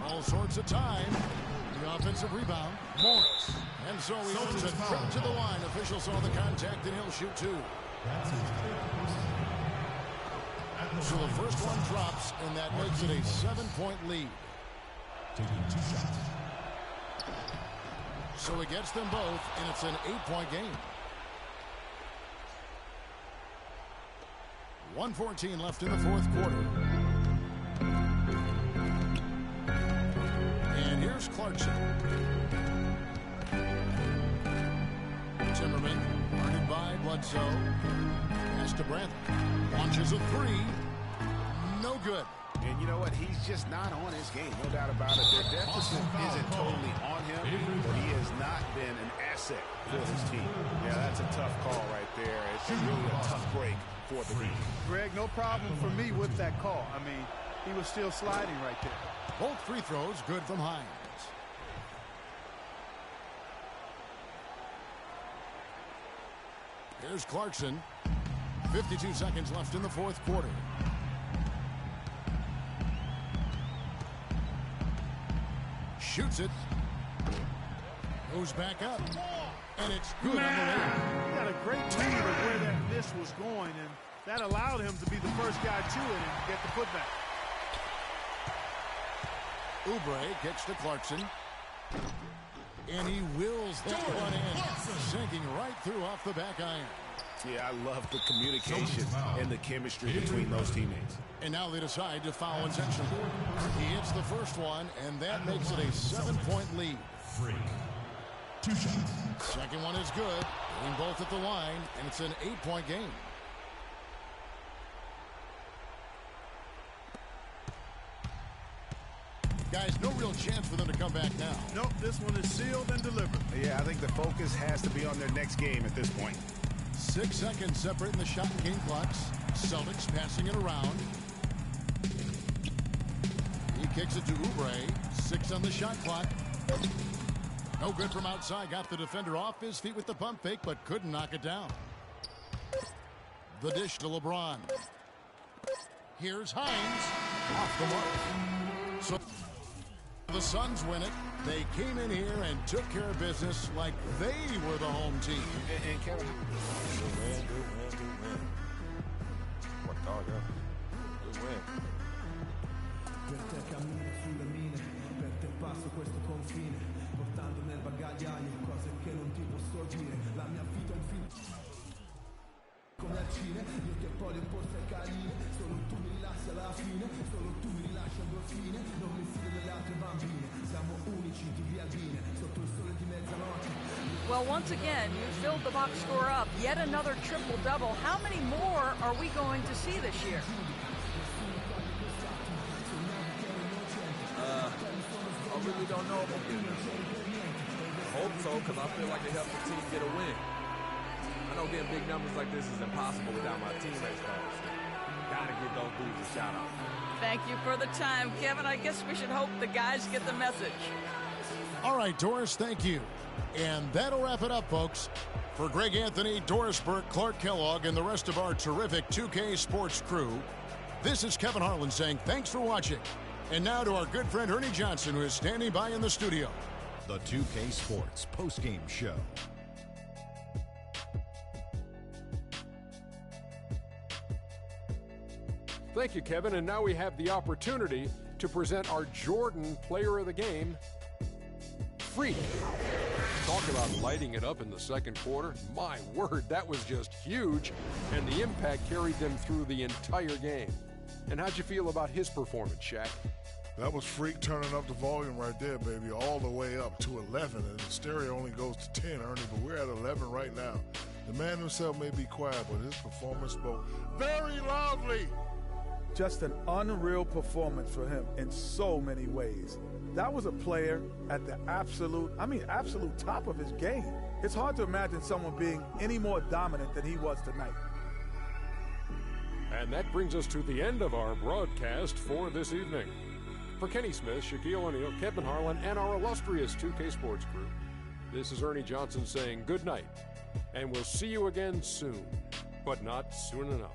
A: All sorts of time. The offensive rebound, Morris. And so he wins a trip to the line. Officials saw the contact, and he'll shoot 2. So the first one drops, and that makes it a 7-point lead.
D: Taking 2 shots.
A: So it gets them both, and it's an 8-point game. 1:14 left in the 4th quarter. And here's Clarkson. Timmerman, guarded by Bledsoe. Pass to Bradley. Launches a 3. No good.
C: And you know what? He's just not on his game, no doubt about it. Their deficit isn't totally on him, but he has not been an asset for his team. Yeah, that's a tough call right there. It's really a tough break for the team.
B: Greg, no problem for me with that call. I mean, he was still sliding right there.
A: Both free throws good from Hines. Here's Clarkson. 52 seconds left in the 4th quarter. Shoots it. Goes back up. And it's good on the way.
B: He got a great read of where that miss was going, and that allowed him to be the first guy to it and get the putback.
A: Oubre gets to Clarkson. And he wills that one in, sinking right through off the back iron.
C: Yeah, I love the communication and the chemistry between those teammates.
A: And now they decide to foul intentionally. He hits the first one, and that makes it a 7-point lead.
D: 2 shots.
A: Second one is good. Hitting both at the line, and it's an 8-point game. Guys, no real chance for them to come back now.
B: Nope, this one is sealed and delivered.
C: Yeah, I think the focus has to be on their next game at this point.
A: 6 seconds separating the shot and game clocks. Celtics passing it around. He kicks it to Oubre. 6 on the shot clock. No good from outside. Got the defender off his feet with the pump fake, but couldn't knock it down. The dish to LeBron. Here's Hines. Off the mark. So the Suns win it. They came in here and took care of business like they were the home team.
C: And Kevin.
N: Good win. What dog, yeah. Good win.
F: Per te cammino sulle mine, per te passo questo confine, portando nel bagagliaio cose che non ti posso dire. La mia vita è infinita. Come al cine, io che poi le posto ai canine, solo tu mi rilassi alla fine, solo tu mi rilasci endorfine, non mi fido delle altre bambine, siamo unici di via Bine, sotto il sole di mezzanotte.
E: Well, once again, you filled the box score up. Yet another triple-double. How many more are we going to see this year?
N: I really don't know if I'm getting it. I hope so, because I feel like it helps the team get a win. I know getting big numbers like this is impossible without my teammates, guys. Gotta give those dudes a shout out.
E: Thank you for the time, Kevin. I guess we should hope the guys get the message.
A: All right, Doris, thank you. And that'll wrap it up, folks. For Greg Anthony, Doris Burke, Clark Kellogg, and the rest of our terrific 2K Sports crew, this is Kevin Harlan saying thanks for watching. And now to our good friend Ernie Johnson, who is standing by in the studio.
J: The 2K Sports postgame show.
K: Thank you, Kevin. And now we have the opportunity to present our Jordan Player of the Game, Freak. Talk about lighting it up in the second quarter. My word, that was just huge. And the impact carried them through the entire game. And how'd you feel about his performance, Shaq?
O: That was Freak turning up the volume right there, baby, all the way up to 11. And the stereo only goes to 10, Ernie, but we're at 11 right now. The man himself may be quiet, but his performance spoke very loudly.
L: Just an unreal performance for him in so many ways. That was a player at the absolute top of his game. It's hard to imagine someone being any more dominant than he was tonight.
K: And that brings us to the end of our broadcast for this evening. For Kenny Smith, Shaquille O'Neal, Kevin Harlan, and our illustrious 2K Sports crew, this is Ernie Johnson saying good night. And we'll see you again soon, but not soon enough.